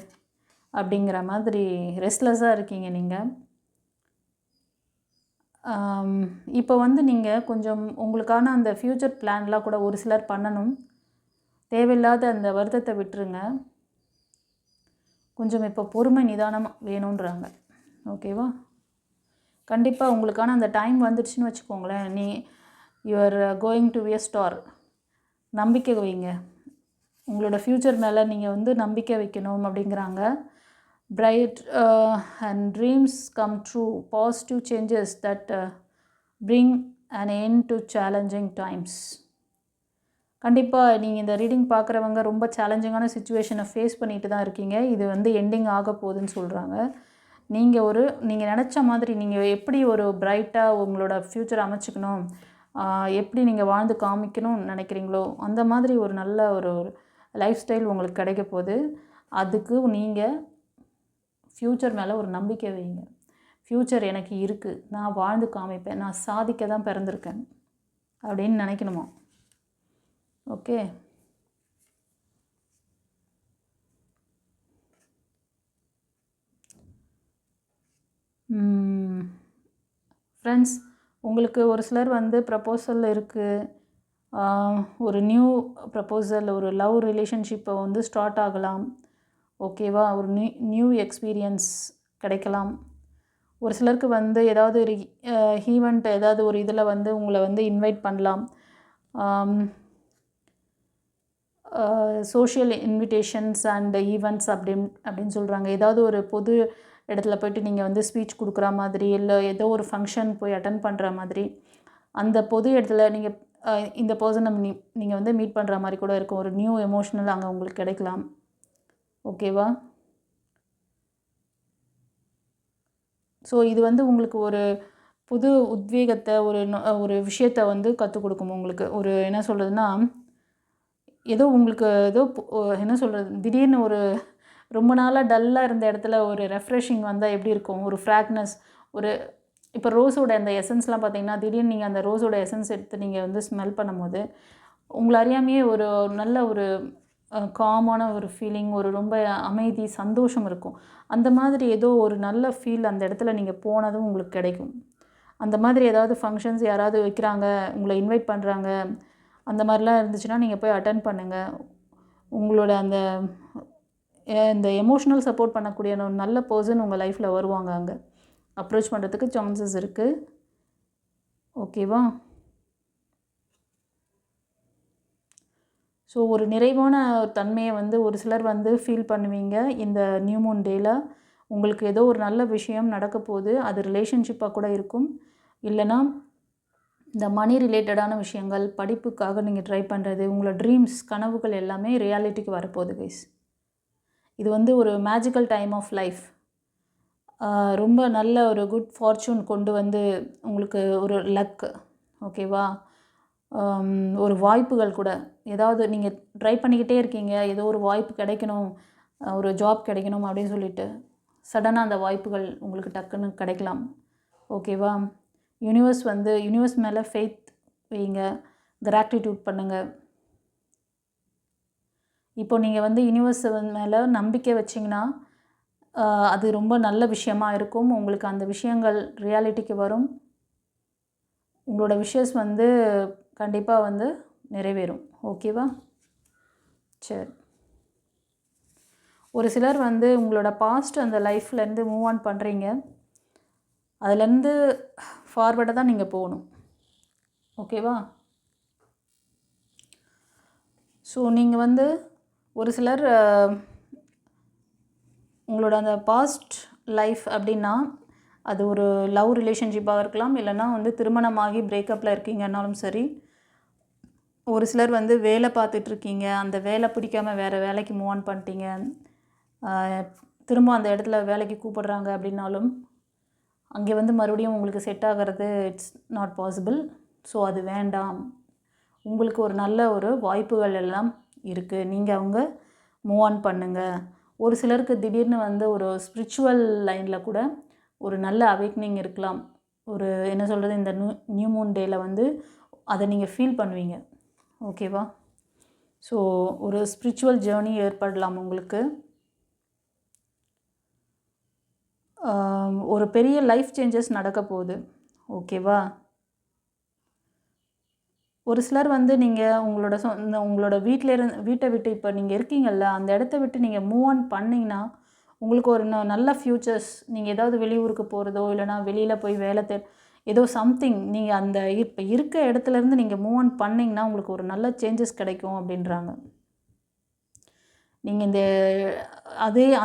அப்படிங்கிற மாதிரி ரெஸ்ட்லெஸ்ஸாக இருக்கீங்க நீங்கள். இப்போ வந்து நீங்கள் கொஞ்சம் உங்களுக்கான அந்த ஃப்யூச்சர் பிளான்லாம் கூட ஒரு சிலர் பண்ணணும். தேவையில்லாத அந்த வருத்தத்தை விட்டுருங்க. கொஞ்சம் இப்போ பொறுமை நிதானம் வேணுன்றாங்க. ஓகேவா? கண்டிப்பாக உங்களுக்கான அந்த டைம் வந்துடுச்சுன்னு வச்சுக்கோங்களேன். You are going to be a star. நம்பிக்கை வைங்க. உங்களோட ஃப்யூச்சர் மேலே நீங்கள் வந்து நம்பிக்கை வைக்கணும் அப்படிங்கிறாங்க. Bright and dreams come true. Positive changes that bring an end to challenging times. கண்டிப்பாக நீங்கள் இந்த ரீடிங் பார்க்குறவங்க ரொம்ப சேலஞ்சிங்கான சுச்சுவேஷனை ஃபேஸ் பண்ணிட்டு தான் இருக்கீங்க. இது வந்து எண்டிங் ஆக போகுதுன்னு சொல்கிறாங்க. நீங்கள் நினச்ச மாதிரி நீங்கள் எப்படி ஒரு பிரைட்டாக உங்களோட ஃப்யூச்சர் அமைச்சிக்கணும், எப்படி நீங்கள் வாழ்ந்து காமிக்கணும்னு நினைக்கிறீங்களோ அந்த மாதிரி ஒரு நல்ல ஒரு லைஃப் ஸ்டைல் உங்களுக்கு கிடைக்க போகுது. அதுக்கு நீங்கள் ஃப்யூச்சர் மேலே ஒரு நம்பிக்கை வைங்க. ஃப்யூச்சர் எனக்கு இருக்குது, நான் வாழ்ந்து காமிப்பேன், நான் சாதிக்க தான் பிறந்திருக்கேன் அப்படின்னு நினைக்கணுமா? ஓகே. ஃப்ரெண்ட்ஸ், உங்களுக்கு ஒரு சிலர் வந்து ப்ரப்போசல் இருக்குது. ஒரு நியூ ப்ரப்போசல், ஒரு லவ் ரிலேஷன்ஷிப்பை வந்து ஸ்டார்ட் ஆகலாம். ஓகேவா? ஒரு நியூ எக்ஸ்பீரியன்ஸ் கிடைக்கலாம். ஒரு சிலருக்கு வந்து ஏதாவது ஒரு ஈவெண்ட், ஏதாவது ஒரு இதில் வந்து உங்களை வந்து இன்வைட் பண்ணலாம். சோஷியல் இன்விடேஷன்ஸ் அண்ட் ஈவெண்ட்ஸ் அப்படின்னு சொல்கிறாங்க. ஏதாவது ஒரு பொது இடத்துல போய்ட்டு நீங்கள் வந்து ஸ்பீச் கொடுக்குற மாதிரி, இல்லை ஏதோ ஒரு ஃபங்க்ஷன் போய் அட்டன் பண்ணுற மாதிரி, அந்த பொது இடத்துல நீங்கள் இந்த பர்சனை நீங்கள் வந்து மீட் பண்ணுற மாதிரி கூட இருக்கும். ஒரு நியூ எமோஷ்னல் அங்கே உங்களுக்கு கிடைக்கலாம். ஓகேவா? ஸோ இது வந்து உங்களுக்கு ஒரு புது உத்வேகத்தை, ஒரு விஷயத்தை வந்து கற்றுக் கொடுக்கும். உங்களுக்கு ஒரு என்ன சொல்கிறதுனா, ஏதோ உங்களுக்கு ஏதோ என்ன சொல்கிறது, திடீர்னு ஒரு ரொம்ப நாளாக டல்லாக இருந்த இடத்துல ஒரு ரெஃப்ரெஷிங் வந்தால் எப்படி இருக்கும்? ஒரு ஃப்ராக்னஸ், ஒரு இப்போ ரோஸோட அந்த எசன்ஸ்லாம் பார்த்திங்கன்னா, திடீர்னு நீங்கள் அந்த ரோஸோட எசன்ஸ் எடுத்து நீங்கள் வந்து ஸ்மெல் பண்ணும்போது உங்களை அறியாமையே ஒரு நல்ல ஒரு காமான ஒரு ஃபீலிங், ஒரு ரொம்ப அமைதி, சந்தோஷம் இருக்கும். அந்த மாதிரி ஏதோ ஒரு நல்ல ஃபீல் அந்த இடத்துல நீங்கள் போனதும் உங்களுக்கு கிடைக்கும். அந்த மாதிரி ஏதாவது ஃபங்க்ஷன்ஸ் யாராவது வைக்கிறாங்க, உங்களை இன்வைட் பண்ணுறாங்க, அந்த மாதிரிலாம் இருந்துச்சுன்னா நீங்கள் போய் அட்டன் பண்ணுங்கள். உங்களோட அந்த இந்த எமோஷ்னல் சப்போர்ட் பண்ணக்கூடிய ஒரு நல்ல பர்சன் உங்கள் லைஃப்பில் வருவாங்க. அங்கே அப்ரோச் பண்ணுறதுக்கு சான்சஸ் இருக்குது. ஓகேவா? ஸோ ஒரு நிறைவான தன்மையை வந்து ஒரு சிலர் வந்து ஃபீல் பண்ணுவீங்க. இந்த நியூ மூன் டேயில் உங்களுக்கு ஏதோ ஒரு நல்ல விஷயம் நடக்க போகுது. அது ரிலேஷன்ஷிப்பாக கூட இருக்கும், இல்லைனா இந்த மணி ரிலேட்டடான விஷயங்கள், படிப்புக்காக நீங்கள் ட்ரை பண்ணுறது, உங்களோட ட்ரீம்ஸ், கனவுகள் எல்லாமே ரியாலிட்டிக்கு வரப்போகுது கைஸ். இது வந்து ஒரு மேஜிக்கல் டைம் ஆஃப் லைஃப். ரொம்ப நல்ல ஒரு குட் ஃபார்ச்சூன் கொண்டு வந்து உங்களுக்கு ஒரு லக். ஓகேவா? ஒரு வாய்ப்புகள் கூட, ஏதாவது நீங்கள் ட்ரை பண்ணிக்கிட்டே இருக்கீங்க, ஏதோ ஒரு வாய்ப்பு கிடைக்கணும், ஒரு ஜாப் கிடைக்கணும் அப்படின்னு சொல்லிட்டு சடனாக அந்த வாய்ப்புகள் உங்களுக்கு டக்குன்னு கிடைக்கலாம். ஓகேவா? யூனிவர்ஸ் மேலே ஃபெய்த் வைங்க, கிராட்டிடியூட் பண்ணுங்கள். இப்போ நீங்கள் வந்து யூனிவர்ஸ் மேலே நம்பிக்கை வச்சிங்கன்னா அது ரொம்ப நல்ல விஷயமா இருக்கும். உங்களுக்கு அந்த விஷயங்கள் ரியாலிட்டிக்கு வரும். உங்களோட விஷஸ் வந்து கண்டிப்பாக வந்து நிறைவேறும். ஓகேவா? சரி. ஒரு சிலர் வந்து உங்களோட பாஸ்ட் அந்த லைஃப்லேருந்து மூவ் ஆன் பண்ணுறீங்க. அதுலேருந்து ஃபார்வர்டாக தான் நீங்கள் போகணும். ஓகேவா? ஸோ நீங்கள் வந்து ஒரு சிலர் உங்களோட அந்த பாஸ்ட் லைஃப் அப்படின்னா அது ஒரு லவ் ரிலேஷன்ஷிப்பாக இருக்கலாம், இல்லைனா வந்து திருமணமாகி பிரேக்கப்பில் இருக்கீங்கன்னாலும் சரி. ஒரு சிலர் வந்து வேலை பார்த்துட்ருக்கீங்க, அந்த வேலை பிடிக்காமல் வேறு வேலைக்கு மூவ் ஆன் பண்ணிட்டீங்க, திரும்ப அந்த இடத்துல வேலைக்கு கூப்பிடுறாங்க அப்படின்னாலும் அங்கே வந்து மறுபடியும் உங்களுக்கு செட் ஆகிறது இட்ஸ் நாட் பாசிபிள். ஸோ அது வேண்டாம். உங்களுக்கு ஒரு நல்ல ஒரு வாய்ப்புகள் எல்லாம் இருக்குது, நீங்கள் அவங்க மூவ் ஆன் பண்ணுங்கள். ஒரு சிலருக்கு திடீர்னு வந்து ஒரு ஸ்பிரிச்சுவல் லைனில் கூட ஒரு நல்ல அவேக்னிங் இருக்கலாம். ஒரு என்ன சொல்கிறது, இந்த நியூ மூன் டேயில் வந்து அதை நீங்கள் ஃபீல் பண்ணுவீங்க. ஓகேவா? ஸோ ஒரு ஸ்பிரிச்சுவல் ஜேர்னி ஏற்படலாம் உங்களுக்கு. ஒரு பெரிய லைஃப் சேஞ்சஸ் நடக்க போகுது. ஓகேவா? ஒரு சிலர் வந்து நீங்கள் உங்களோட வீட்டை விட்டு இப்போ நீங்கள் இருக்கீங்கள்ல, அந்த இடத்த விட்டு நீங்கள் மூவ் ஆன் பண்ணிங்கன்னா உங்களுக்கு ஒரு நல்ல ஃப்யூச்சர்ஸ், நீங்கள் ஏதாவது வெளியூருக்கு போகிறதோ இல்லைனா வெளியில் போய் வேலை ஏதோ சம்திங், நீங்கள் அந்த இப்போ இருக்க இடத்துலேருந்து நீங்கள் மூவ் ஆன் பண்ணிங்கன்னா உங்களுக்கு ஒரு நல்ல சேஞ்சஸ் கிடைக்கும் அப்படின்றாங்க. நீங்கள்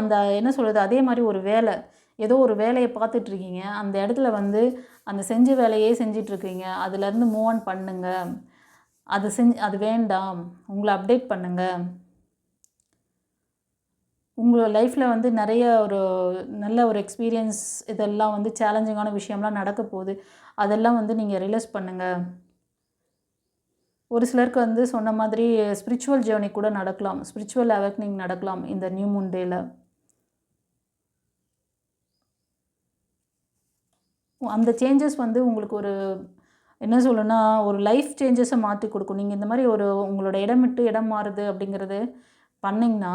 அந்த என்ன சொல்கிறது, அதே மாதிரி ஒரு வேலை, ஏதோ ஒரு வேலையை பார்த்துட்ருக்கீங்க, அந்த இடத்துல வந்து அந்த செஞ்ச வேலையே செஞ்சிட்ருக்கீங்க, அதுலேருந்து மூவ் ஆன் பண்ணுங்கள். அது வேண்டாம், உங்களை அப்டேட் பண்ணுங்கள். உங்களோட லைஃப்பில் வந்து நிறைய ஒரு நல்ல ஒரு எக்ஸ்பீரியன்ஸ், இதெல்லாம் வந்து சேலஞ்சிங்கான விஷயம்லாம் நடக்க போகுது, அதெல்லாம் வந்து நீங்கள் ரியலைஸ் பண்ணுங்கள். ஒரு சிலருக்கு வந்து சொன்ன மாதிரி ஸ்பிரிச்சுவல் ஜேர்னி கூட நடக்கலாம், ஸ்பிரிச்சுவல் அவேக்னிங் நடக்கலாம் இந்த நியூ மூன் டேயில். அந்த சேஞ்சஸ் வந்து உங்களுக்கு ஒரு என்ன சொல்லணும்னா ஒரு லைஃப் சேஞ்சஸை மாற்றி கொடுக்கும். நீங்கள் இந்த மாதிரி உங்களோட இடம் விட்டு இடம் மாறுது அப்படிங்கிறது பண்ணிங்கன்னா,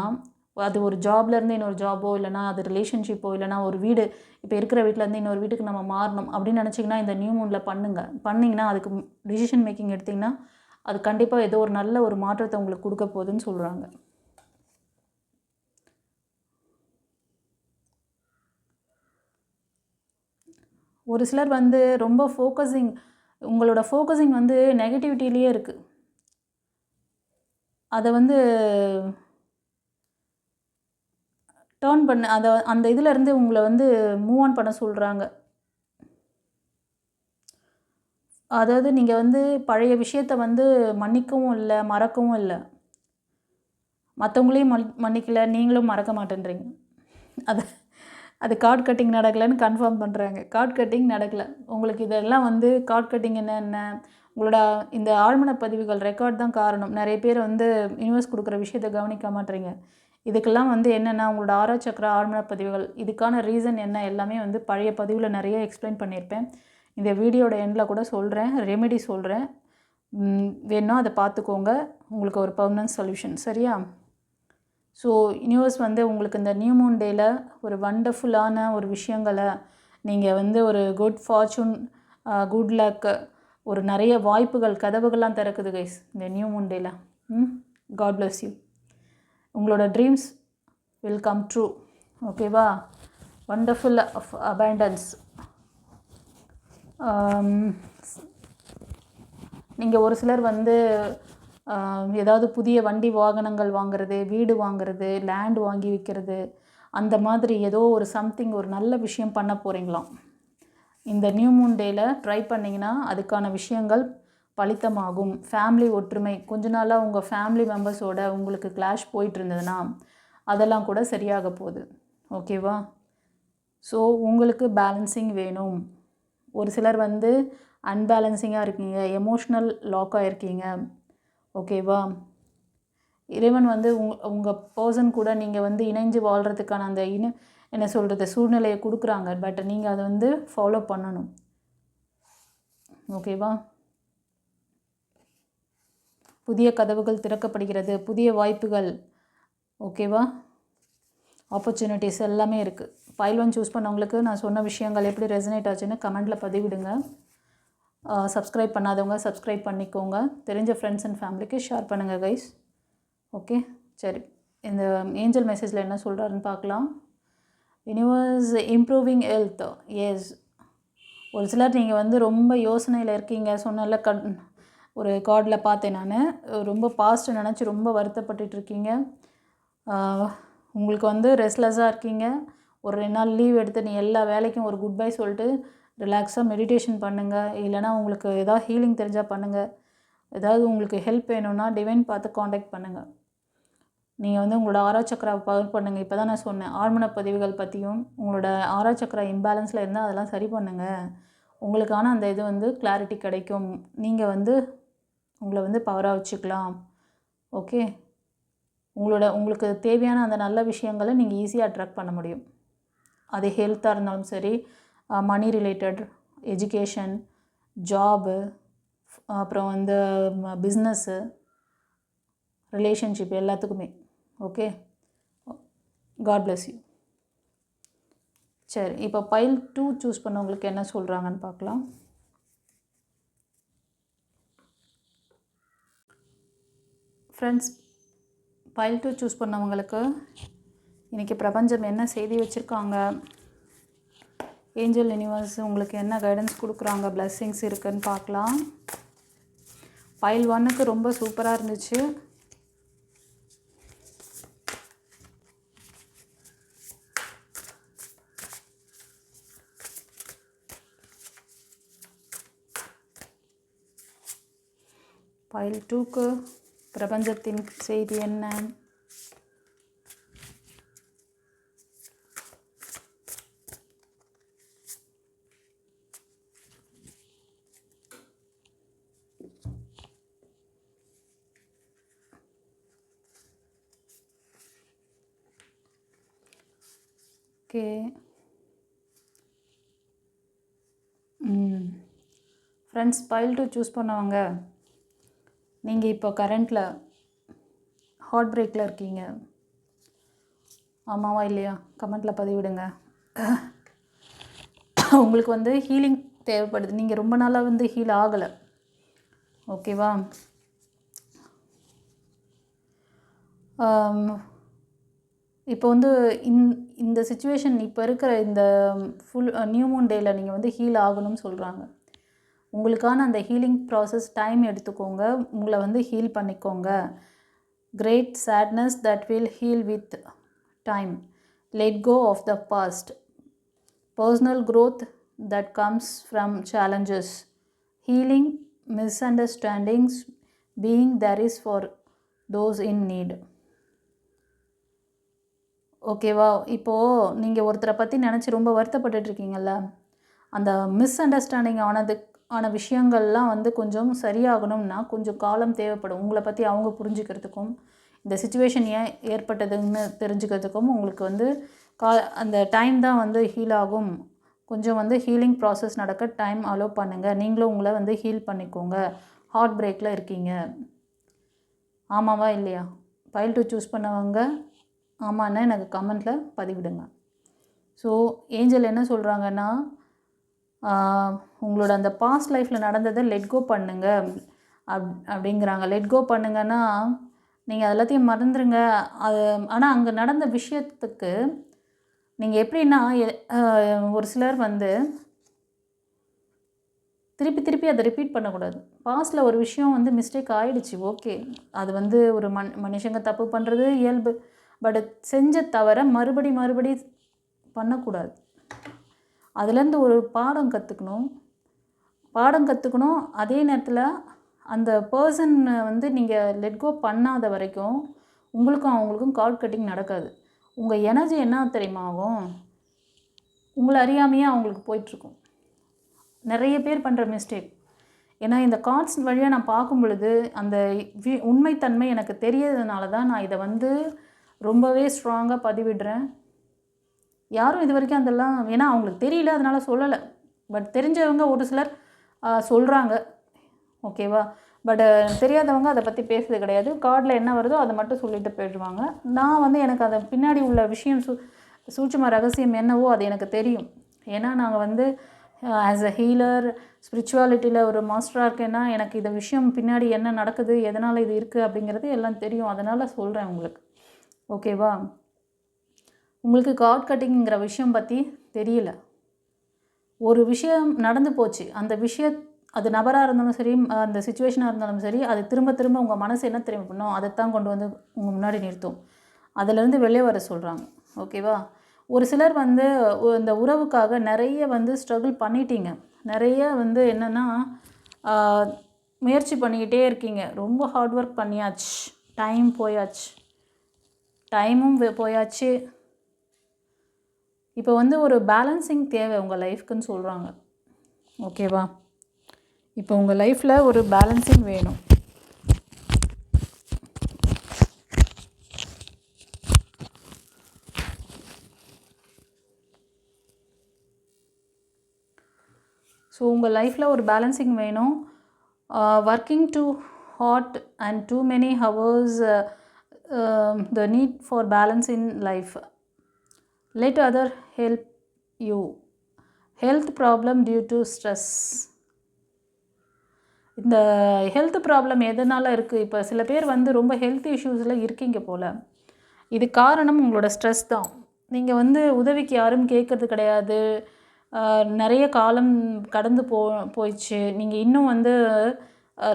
அது ஒரு ஜாப்லேருந்து இன்னொரு ஜாபோ, இல்லைனா அது ரிலேஷன்ஷிப்போ, இல்லைனா ஒரு வீடு, இப்போ இருக்கிற வீட்டிலேருந்து இன்னொரு வீட்டுக்கு நம்ம மாறணும் அப்படின்னு நினச்சிங்கன்னா இந்த நியூ மூனில் பண்ணிங்கன்னா அதுக்கு டிசிஷன் மேக்கிங் எடுத்திங்கன்னா அது கண்டிப்பாக ஏதோ ஒரு நல்ல ஒரு மாற்றத்தை உங்களுக்கு கொடுக்க போகுதுன்னு சொல்கிறாங்க. ஒரு சிலர் வந்து ரொம்ப உங்களோட ஃபோக்கஸிங் வந்து நெகட்டிவிட்டிலேயே இருக்குது. அதை வந்து டேர்ன் பண்ண அந்த இதிலேருந்து உங்களை வந்து மூவ் ஆன் பண்ண சொல்கிறாங்க. அதாவது நீங்கள் வந்து பழைய விஷயத்தை வந்து மன்னிக்கவும் இல்லை, மறக்கவும் இல்லை. மற்றவங்களையும் மன்னிக்கலை, நீங்களும் மறக்க மாட்டேன்றீங்க. அது கார்ட் கட்டிங் நடக்கலைன்னு கன்ஃபார்ம் பண்ணுறாங்க. கார்ட் கட்டிங் நடக்கலை. உங்களுக்கு இதெல்லாம் வந்து கார்ட் கட்டிங் என்ன உங்களோட இந்த ஆழ்மன பதிவுகள் ரெக்கார்ட் தான் காரணம். நிறைய பேர் வந்து யூனிவர்ஸ் கொடுக்குற விஷயத்தை கவனிக்க மாட்டேறீங்க. இதுக்கெல்லாம் வந்து என்னென்னா உங்களோட ஆறா சக்கர ஆழ்மன பதிவுகள், இதுக்கான ரீசன் என்ன எல்லாமே வந்து பழைய பதிவில் நிறைய எக்ஸ்பிளைன் பண்ணியிருப்பேன். இந்த வீடியோட எண்டில் கூட சொல்கிறேன், ரெமெடி சொல்கிறேன். வேணுன்னா அதை பார்த்துக்கோங்க. உங்களுக்கு ஒரு பெர்மனன்ட் சொல்யூஷன். சரியா? ஸோ யூனிவர்ஸ் வந்து உங்களுக்கு இந்த நியூ மூன் டேயில் ஒரு வண்டர்ஃபுல்லான ஒரு விஷயங்களை, நீங்கள் வந்து ஒரு குட் ஃபார்ச்சூன், குட் லக், ஒரு நிறைய வாய்ப்புகள், கதவுகள்லாம் திறக்குது கைஸ் இந்த நியூ மூன் டேயில். God bless you. உங்களோட ட்ரீம்ஸ் வில் கம் ட்ரூ. ஓகேவா? Wonderful of abundance. நீங்கள் ஒரு சிலர் வந்து ஏதாவது புதிய வண்டி வாகனங்கள் வாங்குறது, வீடு வாங்குறது, லேண்ட் வாங்கி விற்கிறது, அந்த மாதிரி ஏதோ ஒரு சம்திங் ஒரு நல்ல விஷயம் பண்ண போகிறீங்களாம். இந்த நியூ மூன் டேயில் ட்ரை பண்ணிங்கன்னா அதுக்கான விஷயங்கள் பலித்தமாகும். ஃபேமிலி ஒற்றுமை, கொஞ்ச நாளாக உங்கள் ஃபேமிலி மெம்பர்ஸோட உங்களுக்கு கிளாஷ் போயிட்டு இருந்ததுன்னா அதெல்லாம் கூட சரியாக போகுது. ஓகேவா? ஸோ உங்களுக்கு பேலன்சிங் வேணும். ஒரு சிலர் வந்து அன்பேலன்சிங்காக இருக்கீங்க, எமோஷ்னல் லாக்காக இருக்கீங்க. ஓகேவா? இறைவன் வந்து உங்கள் பர்சன் கூட நீங்கள் வந்து இணைஞ்சு வாழ்கிறதுக்கான அந்த என்ன சொல்கிறது சூழ்நிலையை கொடுக்குறாங்க. பட் நீங்கள் அதை வந்து ஃபாலோ பண்ணணும். ஓகேவா? புதிய கதவுகள் திறக்கப்படுகிறது, புதிய வாய்ப்புகள். ஓகேவா? ஆப்பர்ச்சுனிட்டிஸ் எல்லாமே இருக்குது. ஃபைல் 1 சூஸ் பண்ணவங்களுக்கு நான் சொன்ன விஷயங்கள் எப்படி ரெசனேட் ஆச்சுன்னு கமெண்ட்டில் பதிவிடுங்க. சப்ஸ்கிரைப் பண்ணாதவங்க சப்ஸ்கிரைப் பண்ணிக்கோங்க. தெரிஞ்ச ஃப்ரெண்ட்ஸ் அண்ட் ஃபேமிலிக்கு ஷேர் பண்ணுங்கள் கைஸ். ஓகே, சரி. இந்த ஏஞ்சல் மெசேஜில் என்ன சொல்கிறாருன்னு பார்க்கலாம். Universe improving health. எஸ், ஒரு சிலர் நீங்கள் வந்து ரொம்ப யோசனையில் இருக்கீங்க, சொன்னல ஒரு கார்டில் பார்த்தேன் நான், ரொம்ப பாஸ்ட்டு நினச்சி ரொம்ப வருத்தப்பட்டுட்டு இருக்கீங்க. உங்களுக்கு வந்து ரெஸ்ட்லெஸ்ஸாக இருக்கீங்க. ஒரு 2 நாள் லீவ் எடுத்து நீ எல்லா வேலைக்கும் ஒரு குட் பை சொல்லிட்டு ரிலாக்ஸாக மெடிடேஷன் பண்ணுங்கள். இல்லைனா உங்களுக்கு ஏதாவது ஹீலிங் தெரிஞ்சால் பண்ணுங்கள். ஏதாவது உங்களுக்கு ஹெல்ப் வேணும்னா டிவைன் பார்த்து காண்டாக்ட் பண்ணுங்கள். நீங்கள் வந்து உங்களோட ஆறா சக்கராவை பவர் பண்ணுங்கள். இப்போ தான் நான் சொன்னேன் ஆழ்மன பதிவுகள் பற்றியும், உங்களோட ஆறா சக்கரா இம்பேலன்ஸில் இருந்தால் அதெல்லாம் சரி பண்ணுங்கள். உங்களுக்கான அந்த இது வந்து கிளாரிட்டி கிடைக்கும். நீங்கள் வந்து உங்களை வந்து பவராக வச்சுக்கலாம். ஓகே, உங்களுக்கு தேவையான அந்த நல்ல விஷயங்களை நீங்கள் ஈஸியாக அட்ராக்ட் பண்ண முடியும். அது ஹெல்த்தாக இருந்தாலும் சரி, மணி ரிலேட்டட், எஜுகேஷன், ஜாபு, அப்புறம் வந்து பிஸ்னஸ்ஸு, ரிலேஷன்ஷிப் எல்லாத்துக்குமே. Okay, God bless you. சரி, இப்போ பைல் 2 சூஸ் பண்ணவங்களுக்கு என்ன சொல்கிறாங்கன்னு பார்க்கலாம். ஃப்ரெண்ட்ஸ், பைல் 2 சூஸ் பண்ணவங்களுக்கு இன்றைக்கி பிரபஞ்சம் என்ன செய்தி வச்சுருக்காங்க, ஏஞ்சல் யூனிவர்ஸ் உங்களுக்கு என்ன கைடன்ஸ் கொடுக்குறாங்க, பிளெஸ்ஸிங்ஸ் இருக்குதுன்னு பார்க்கலாம். பைல் 1க்கு ரொம்ப சூப்பராக இருந்துச்சு. பைல் 2க்கு பிரபஞ்சத்தின் செய்தி என்ன? ஓகே, ஃப்ரெண்ட்ஸ், பைல் 2 சூஸ் பண்ணவங்க நீங்கள் இப்போ கரண்ட்டில் ஹார்ட் பிரேக்கில் இருக்கீங்க. ஆமாவா இல்லையா? கமெண்ட்டில் பதிவிடுங்க. உங்களுக்கு வந்து ஹீலிங் தேவைப்படுது. நீங்கள் ரொம்ப நாளாக வந்து ஹீல் ஆகலை. ஓகேவா? இப்போ வந்து இந்த சிச்சுவேஷன் இப்போ இருக்கிற இந்த ஃபுல் நியூ மூன் டேயில் நீங்கள் வந்து ஹீல் ஆகணும்னு சொல்கிறாங்க. உங்களுக்கான அந்த ஹீலிங் ப்ராசஸ் டைம் எடுத்துக்கோங்க. உங்களை வந்து ஹீல் பண்ணிக்கோங்க. Great sadness that will heal with time. Let go of the past. Personal growth that comes from challenges. Healing misunderstandings. Being there is for those in need. ஓகேவா? இப்போது நீங்கள் ஒருத்தரை பற்றி நினச்சி ரொம்ப வருத்தப்பட்டுருக்கீங்கள்ல, அந்த மிஸ் அண்டர்ஸ்டாண்டிங் ஆன விஷயங்கள்லாம் வந்து கொஞ்சம் சரியாகணும்னா கொஞ்சம் காலம் தேவைப்படும். உங்களை பற்றி அவங்க புரிஞ்சுக்கிறதுக்கும், இந்த சிச்சுவேஷன் ஏன் ஏற்பட்டதுன்னு தெரிஞ்சுக்கிறதுக்கும் உங்களுக்கு வந்து அந்த டைம் தான் வந்து ஹீல் ஆகும். கொஞ்சம் வந்து ஹீலிங் ப்ராசஸ் நடக்க டைம் அலோவ் பண்ணுங்கள். நீங்களும் உங்களை வந்து ஹீல் பண்ணிக்கோங்க. ஹார்ட் பிரேக்கில் இருக்கீங்க. ஆமாவா இல்லையா? பைல் 2 சூஸ் பண்ணவங்க ஆமாண்ணா எனக்கு கமெண்ட்டில் பதிவிடுங்க. ஸோ ஏஞ்சல் என்ன சொல்கிறாங்கன்னா, உங்களோட அந்த பாஸ்ட் லைஃப்பில் நடந்ததை லெட் கோ பண்ணுங்க அப்படிங்கிறாங்க. லெட் கோ பண்ணுங்கன்னா நீங்கள் எல்லாத்தையும் மறந்துடுங்க. அது ஆனால் அங்கே நடந்த விஷயத்துக்கு நீங்கள் எப்படின்னா ஒரு சிலர் வந்து திருப்பி அதை ரிப்பீட் பண்ணக்கூடாது. பாஸ்ட்டில் ஒரு விஷயம் வந்து மிஸ்டேக் ஆகிடுச்சு, ஓகே, அது வந்து ஒரு மனுஷங்க தப்பு பண்ணுறது இயல்பு. பட் செஞ்ச தவிர மறுபடி பண்ணக்கூடாது. அதுலேருந்து ஒரு பாடம் கற்றுக்கணும். அதே நேரத்தில் அந்த பர்சன் வந்து நீங்கள் லெட் கோ பண்ணாத வரைக்கும் உங்களுக்கும் அவங்களுக்கும் கார்ட் கட்டிங் நடக்காது. உங்கள் எனர்ஜி என்ன தெரியுமா ஆகும்? உங்களை அறியாமையே அவங்களுக்கு போயிட்டுருக்கும். நிறைய பேர் பண்ணுற மிஸ்டேக். ஏன்னா இந்த கார்ட்ஸ் வழியாக நான் பார்க்கும் பொழுது அந்த உண்மைத்தன்மை எனக்கு தெரியறதுனால தான் நான் இதை வந்து ரொம்பவே ஸ்ட்ராங்காக பதிவிடுறேன். யாரும் இது வரைக்கும் அதெல்லாம் ஏன்னா அவங்களுக்கு தெரியல, அதனால் சொல்லலை. பட் தெரிஞ்சவங்க ஒரு சிலர் சொல்கிறாங்க, ஓகேவா? பட் தெரியாதவங்க அதை பற்றி பேசுறது கிடையாது. கார்டில் என்ன வருதோ அதை மட்டும் சொல்லிட்டு போயிடுவாங்க. நான் வந்து எனக்கு அதை பின்னாடி உள்ள விஷயம் சூட்சும ரகசியம் என்னவோ அது எனக்கு தெரியும். ஏன்னா நாங்கள் வந்து ஆஸ் அ ஹீலர், ஸ்பிரிச்சுவாலிட்டியில் ஒரு மாஸ்டராக இருக்கேன்னா எனக்கு இந்த விஷயம் பின்னாடி என்ன நடக்குது, எதனால் இது இருக்குது அப்படிங்கிறது எல்லாம் தெரியும். அதனால் சொல்கிறேன் உங்களுக்கு, ஓகேவா? உங்களுக்கு கார்ட் கட்டிங்கிற விஷயம் பற்றி தெரியல. ஒரு விஷயம் நடந்து போச்சு, அந்த அது நபராக இருந்தாலும் சரி, அந்த சிச்சுவேஷனாக இருந்தாலும் சரி, அது திரும்ப திரும்ப உங்கள் மனசு என்ன திரும்ப பண்ணும், அதைத்தான் கொண்டு வந்து உங்கள் முன்னாடி நிறுத்தும். அதிலேருந்து வெளியே வர சொல்கிறாங்க. ஓகேவா? ஒரு சிலர் வந்து இந்த உறவுக்காக நிறைய வந்து ஸ்ட்ரகிள் பண்ணிட்டீங்க. நிறைய வந்து என்னென்னா முயற்சி பண்ணிக்கிட்டே இருக்கீங்க. ரொம்ப ஹார்ட் ஒர்க் பண்ணியாச்சு, டைம் போயாச்சு, டைமும் போயாச்சு. இப்போ வந்து ஒரு பேலன்சிங் தேவை உங்கள் லைஃப்க்குன்னு சொல்கிறாங்க. ஓகேவா? இப்போ உங்கள் லைஃப்பில் ஒரு பேலன்சிங் வேணும். ஸோ உங்கள் லைஃப்பில் ஒரு பேலன்சிங் வேணும். Working too hard and too many hours, the need for balance in life. Let other help you. Health problem due to stress. இந்த ஹெல்த் ப்ராப்ளம் எதனால் இருக்குது? இப்போ சில பேர் வந்து ரொம்ப ஹெல்த் இஷ்யூஸில் இருக்கீங்க போல். இது காரணம் உங்களோட ஸ்ட்ரெஸ் தான். நீங்கள் வந்து உதவிக்கு யாரும் கேட்குறது கிடையாது. நிறைய காலம் கடந்து போயிடுச்சு. நீங்கள் இன்னும் வந்து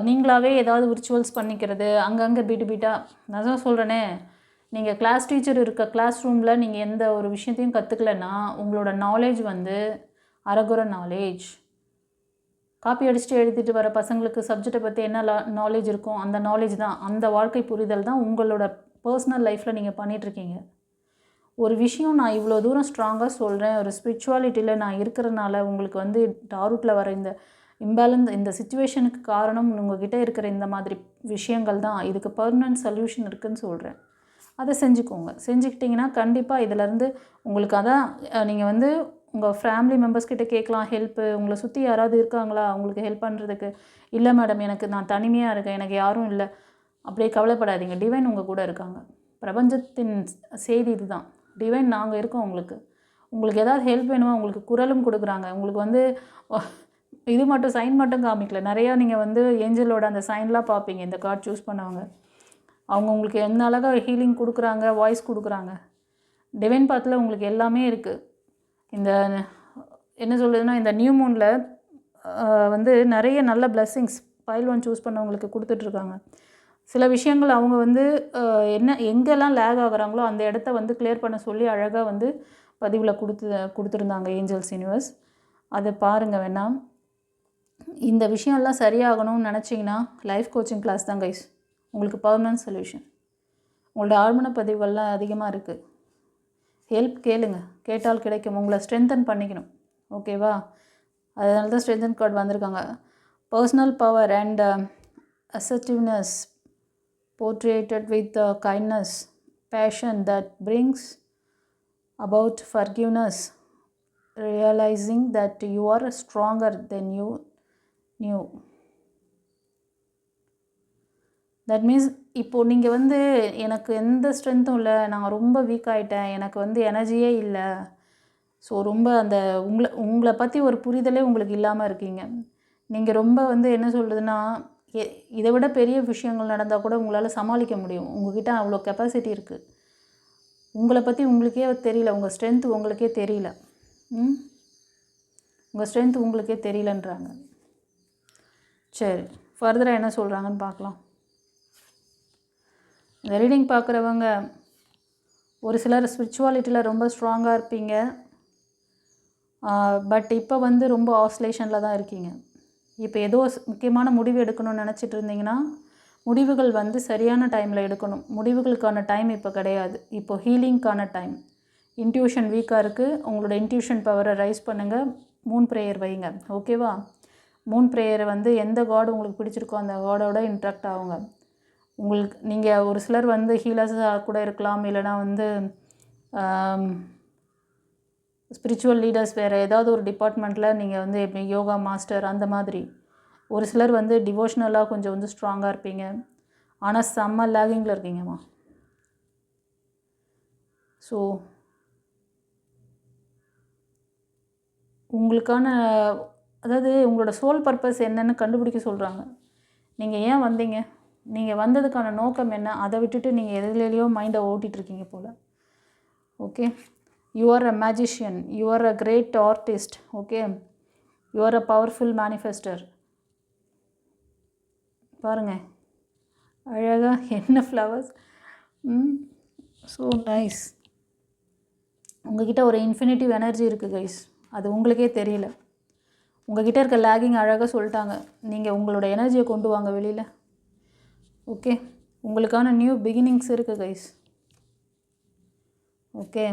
நீங்களாகவே ஏதாவது ரிச்சுவல்ஸ் பண்ணிக்கிறது, அங்கங்கே பீட்டாக. நான் தான் சொல்கிறேனே, நீங்கள் கிளாஸ் டீச்சர் இருக்க கிளாஸ் ரூமில் நீங்கள் எந்த ஒரு விஷயத்தையும் கற்றுக்கலன்னா உங்களோட நாலேஜ் வந்து அரகுர நாலேஜ். காப்பி அடிச்சுட்டு எழுதிட்டு வர பசங்களுக்கு சப்ஜெக்டை பற்றி என்ன நாலேஜ் இருக்கும், அந்த நாலேஜ் தான், அந்த வாழ்க்கை புரிதல் தான் உங்களோட பர்சனல் லைஃப்பில் நீங்கள் பண்ணிகிட்ருக்கீங்க. ஒரு விஷயம் நான் இவ்வளோ தூரம் ஸ்ட்ராங்காக சொல்கிறேன், ஒரு ஸ்பிரிச்சுவாலிட்டியில் நான் இருக்கிறனால உங்களுக்கு வந்து டாரூட்டில் வர இந்த இம்பேலன்ஸ், இந்த சிச்சுவேஷனுக்கு காரணம் உங்கள்கிட்ட இருக்கிற இந்த மாதிரி விஷயங்கள் தான். இதுக்கு பர்மனன்ட் சொல்யூஷன் இருக்குதுன்னு சொல்கிறேன். அதை செஞ்சுக்கோங்க. செஞ்சுக்கிட்டிங்கன்னா கண்டிப்பாக இதிலேருந்து உங்களுக்கு அதான் நீங்கள் வந்து உங்கள் ஃபேமிலி மெம்பர்ஸ்கிட்ட கேட்கலாம் ஹெல்ப்பு. உங்களை சுற்றி யாராவது இருக்காங்களா உங்களுக்கு ஹெல்ப் பண்ணுறதுக்கு? இல்லை மேடம், நான் தனிமையாக இருக்கேன், எனக்கு யாரும் இல்லை. அப்படியே கவலைப்படாதீங்க, டிவைன் உங்கள் கூட இருக்காங்க. பிரபஞ்சத்தின் செய்தி இதுதான். டிவைன் நாங்கள் இருக்கோம் உங்களுக்கு ஏதாவது ஹெல்ப் வேணுமா? உங்களுக்கு குரலும் கொடுக்குறாங்க. உங்களுக்கு வந்து இது மட்டும் சைன் மட்டும் காமிக்கல, நிறையா நீங்கள் வந்து ஏஞ்சலோட அந்த சைன்லாம் பார்ப்பீங்க. இந்த கார்டு சூஸ் பண்ணவங்க அவங்க உங்களுக்கு என்ன அழகாக ஹீலிங் கொடுக்குறாங்க, வாய்ஸ் கொடுக்குறாங்க. டிவைன் பாத்தில் உங்களுக்கு எல்லாமே இருக்குது. இந்த என்ன சொல்கிறதுனா, இந்த நியூ மூனில் வந்து நிறைய நல்ல பிளெஸ்ஸிங்ஸ் பைல் 1 சூஸ் பண்ணவங்களுக்கு கொடுத்துட்ருக்காங்க. சில விஷயங்கள் அவங்க வந்து எங்கெல்லாம் லேக் ஆகுறாங்களோ அந்த இடத்த வந்து கிளியர் பண்ண சொல்லி அழகாக வந்து பதிவில் கொடுத்துருந்தாங்க ஏஞ்சல்ஸ் யூனிவர்ஸ். அதை பாருங்கள் வேணாம். இந்த விஷயம்லாம் சரியாகணும்னு நினச்சிங்கன்னா லைஃப் கோச்சிங் கிளாஸ் தான் கைஸ் உங்களுக்கு பர்மனன்ட் சொல்யூஷன். உங்களோட ஆழ்மன பதிவுகள்லாம் அதிகமாக இருக்குது. ஹெல்ப் கேளுங்க, கேட்டால் கிடைக்கும். உங்களை ஸ்ட்ரென்தன் பண்ணிக்கணும். ஓகேவா? அதனால தான் ஸ்ட்ரென்தன் கார்டு வந்திருக்காங்க. Personal power and assertiveness portrayed with kindness, passion that brings about forgiveness, realizing that you are stronger than you knew. That means இப்போது நீங்கள் வந்து எனக்கு எந்த ஸ்ட்ரென்த்தும் இல்லை, நான் ரொம்ப வீக் ஆகிட்டேன், எனக்கு வந்து எனர்ஜியே இல்லை, ஸோ ரொம்ப அந்த உங்களை பற்றி ஒரு புரிதலே உங்களுக்கு இல்லாமல் இருக்கீங்க. நீங்கள் ரொம்ப வந்து என்ன சொல்கிறதுனா, இதை விட பெரிய விஷயங்கள் நடந்தால் கூட உங்களால் சமாளிக்க முடியும். உங்கள்கிட்ட அவ்வளோ கெப்பாசிட்டி இருக்குது. உங்களை பற்றி உங்களுக்கே தெரியல, உங்கள் ஸ்ட்ரென்த்து உங்களுக்கே தெரியல. உங்கள் ஸ்ட்ரென்த் உங்களுக்கே தெரியலன்றாங்க. சரி, ஃபர்தராக என்ன சொல்கிறாங்கன்னு பார்க்கலாம். இந்த ரீடிங் பார்க்குறவங்க ஒரு சிலர் ஸ்பிரிச்சுவாலிட்டியில் ரொம்ப ஸ்ட்ராங்காக இருப்பீங்க. பட் இப்போ வந்து ரொம்ப ஆஸ்லேஷனில் தான் இருக்கீங்க. இப்போ ஏதோ முக்கியமான முடிவு எடுக்கணும்னு நினச்சிட்டு இருந்தீங்கன்னா முடிவுகள் வந்து சரியான டைமில் எடுக்கணும். முடிவுகளுக்கான டைம் இப்போ கிடையாது. இப்போ ஹீலிங்க்கான டைம். இன்ட்யூஷன் வீக்காக இருக்குது. உங்களோட இன்ட்யூஷன் பவரை ரைஸ் பண்ணுங்கள். மூன் ப்ரேயர் வைங்க. ஓகேவா? மூன் ப்ரேயரை வந்து எந்த காட் உங்களுக்கு பிடிச்சிருக்கோ அந்த காடோட இன்ட்ராக்ட் ஆகுங்க. உங்களுக்கு நீங்கள் ஒரு சிலர் வந்து ஹீலர்ஸாக கூட இருக்கலாம், இல்லைனா வந்து ஸ்பிரிச்சுவல் லீடர்ஸ் வேறு ஏதாவது ஒரு டிபார்ட்மெண்ட்டில் நீங்கள் வந்து எப்படி யோகா மாஸ்டர் அந்த மாதிரி. ஒரு சிலர் வந்து டிவோஷ்னலாக கொஞ்சம் வந்து ஸ்ட்ராங்காக இருப்பீங்க. ஆனால் செம்ம லேகிங்கில் இருக்கீங்கம்மா. ஸோ உங்களுக்கான அதாவது உங்களோட சோல் பர்பஸ் என்னென்னு கண்டுபிடிக்க சொல்கிறாங்க. நீங்கள் ஏன் வந்தீங்க, நீங்கள் வந்ததுக்கான நோக்கம் என்ன, அதை விட்டுட்டு நீங்கள் எதுலேயோ மைண்டை ஓட்டிகிட்ருக்கீங்க போல். Okay, you are a magician, you are a great artist. Okay, you are a powerful manifester. பாருங்கள் அழகாக என்ன ஃப்ளவர்ஸ். So nice. உங்கள்கிட்ட ஒரு இன்ஃபினிட்டிவ் எனர்ஜி இருக்குது கைஸ், அது உங்களுக்கே தெரியல. உங்கள்கிட்ட இருக்க லேகிங் அழகாக சொல்லிட்டாங்க. நீங்கள் உங்களோட எனர்ஜியை கொண்டு வாங்க வெளியில். ஓகே, உங்களுக்கான நியூ பிகினிங்ஸ் இருக்குது கைஸ். ஓகே,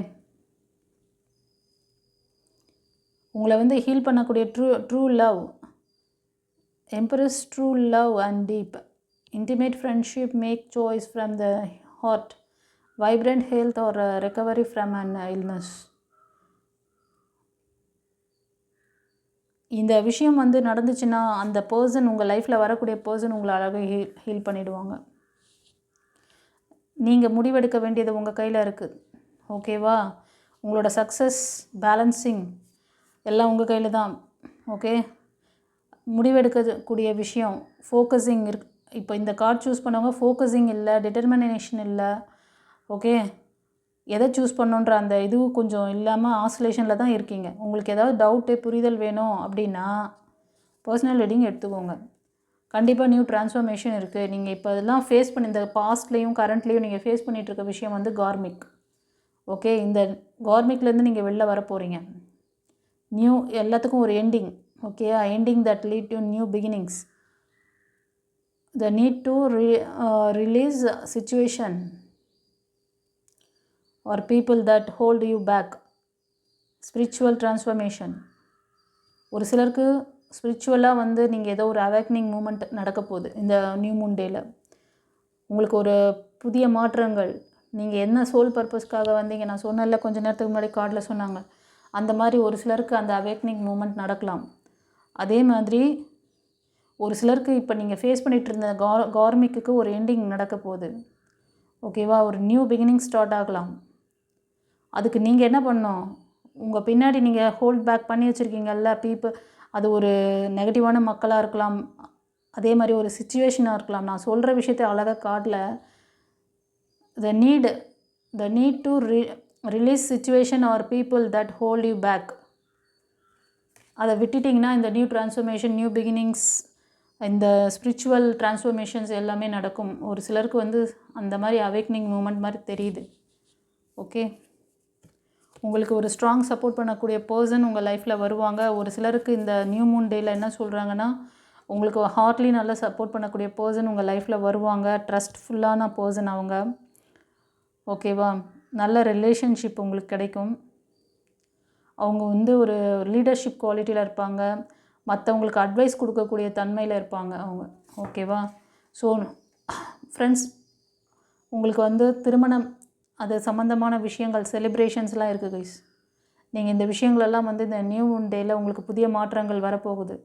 உங்களை வந்து ஹீல் பண்ணக்கூடிய true love, empress true love and deep intimate friendship, make choice from the heart, vibrant health or recovery from an illness. இந்த விஷயம் வந்து நடந்துச்சுன்னா அந்த பர்சன், உங்கள் லைஃப்பில் வரக்கூடிய பர்சன் உங்களை அழகாக ஹீல் பண்ணிவிடுவாங்க. நீங்கள் முடிவெடுக்க வேண்டியது உங்கள் கையில் இருக்குது. ஓகேவா? உங்களோட சக்ஸஸ், பேலன்சிங் எல்லாம் உங்கள் கையில் தான். ஓகே, முடிவெடுக்கக்கூடிய விஷயம் ஃபோக்கஸிங் இருக்கு. இப்போ இந்த கார்டு சூஸ் பண்ணவங்க ஃபோக்கஸிங் இல்லை, டிட்டர்மினேஷன் இல்லை. ஓகே, எதை சூஸ் பண்ணோன்ற அந்த இதுவும் கொஞ்சம் இல்லாமல் ஆசோலேஷனில் தான் இருக்கீங்க. உங்களுக்கு ஏதாவது டவுட்டு, புரிதல் வேணும் அப்படின்னா பர்சனல் ரீடிங் எடுத்துக்கோங்க. கண்டிப்பாக நியூ ட்ரான்ஸ்ஃபர்மேஷன் இருக்குது. நீங்கள் இப்போ இதெல்லாம் ஃபேஸ் பண்ணி, இந்த பாஸ்ட்லேயும் கரண்ட்லேயும் நீங்கள் ஃபேஸ் பண்ணிகிட்ருக்க விஷயம் வந்து கார்மிக். ஓகே, இந்த கார்மிக்லேருந்து நீங்கள் வெளில வர போகிறீங்க. நியூ, எல்லாத்துக்கும் ஒரு ending. Okay, ending that lead to new beginnings. The need to release situation or people that hold you back. Spiritual transformation. ஒரு சிலருக்கு ஸ்பிரிச்சுவலாக வந்து நீங்கள் ஏதோ ஒரு அவேக்னிங் மூமெண்ட் நடக்க போகுது இந்த நியூ மூன் டேயில். உங்களுக்கு ஒரு புதிய மாற்றங்கள். நீங்கள் என்ன சோல் பர்பஸ்க்காக வந்தீங்க, நான் சொன்னல கொஞ்சம் நேரத்துக்கு முன்னாடி கார்டில் சொன்னாங்க, அந்த மாதிரி ஒரு சிலருக்கு அந்த அவேக்னிங் மூமெண்ட் நடக்கலாம். அதே மாதிரி ஒரு சிலருக்கு இப்போ நீங்கள் ஃபேஸ் பண்ணிகிட்டு இருந்த கார்மிக்கு ஒரு எண்டிங் நடக்க போகுது. ஓகேவா? ஒரு நியூ பிகினிங் ஸ்டார்ட் ஆகலாம். அதுக்கு நீங்கள் என்ன பண்ணணும்? உங்கள் பின்னாடி நீங்கள் ஹோல்ட் பேக் பண்ணி வச்சுருக்கீங்கல்ல பீப்புள், அது ஒரு நெகட்டிவான மக்களாக இருக்கலாம், அதே மாதிரி ஒரு சிச்சுவேஷனாக இருக்கலாம். நான் சொல்கிற விஷயத்தை அழகாக கார்டில் the need to release situation or people that hold you back. அதை விட்டுட்டிங்கன்னா இந்த நியூ ட்ரான்ஸ்ஃபர்மேஷன், நியூ பிகினிங்ஸ், இந்த ஸ்பிரிச்சுவல் ட்ரான்ஸ்ஃபர்மேஷன்ஸ் எல்லாமே நடக்கும். ஒரு சிலருக்கு வந்து அந்த மாதிரி அவேக்னிங் மூமெண்ட் மாதிரி தெரியுது. ஓகே, உங்களுக்கு ஒரு ஸ்ட்ராங் சப்போர்ட் பண்ணக்கூடிய பர்சன் உங்கள் லைஃப்பில் வருவாங்க. ஒரு சிலருக்கு இந்த நியூ மூன் டேயில் என்ன சொல்கிறாங்கன்னா, உங்களுக்கு ஹார்ட்லி நல்லா சப்போர்ட் பண்ணக்கூடிய பர்சன் உங்கள் லைஃப்பில் வருவாங்க. ட்ரஸ்ட்ஃபுல்லான பர்சன் அவங்க. ஓகேவா? நல்ல ரிலேஷன்ஷிப் உங்களுக்கு கிடைக்கும். அவங்க வந்து ஒரு லீடர்ஷிப் குவாலிட்டியில் இருப்பாங்க. மற்றவங்களுக்கு அட்வைஸ் கொடுக்கக்கூடிய தன்மையில் இருப்பாங்க அவங்க. ஓகேவா? ஸோ ஃப்ரெண்ட்ஸ், உங்களுக்கு வந்து திருமணம் அது சம்மந்தமான விஷயங்கள், செலிப்ரேஷன்ஸ்லாம் இருக்குது கைஸ். நீங்கள் இந்த விஷயங்களெல்லாம் வந்து இந்த நியூ மூன் டேயில் உங்களுக்கு புதிய மாற்றங்கள் வரப்போகுது.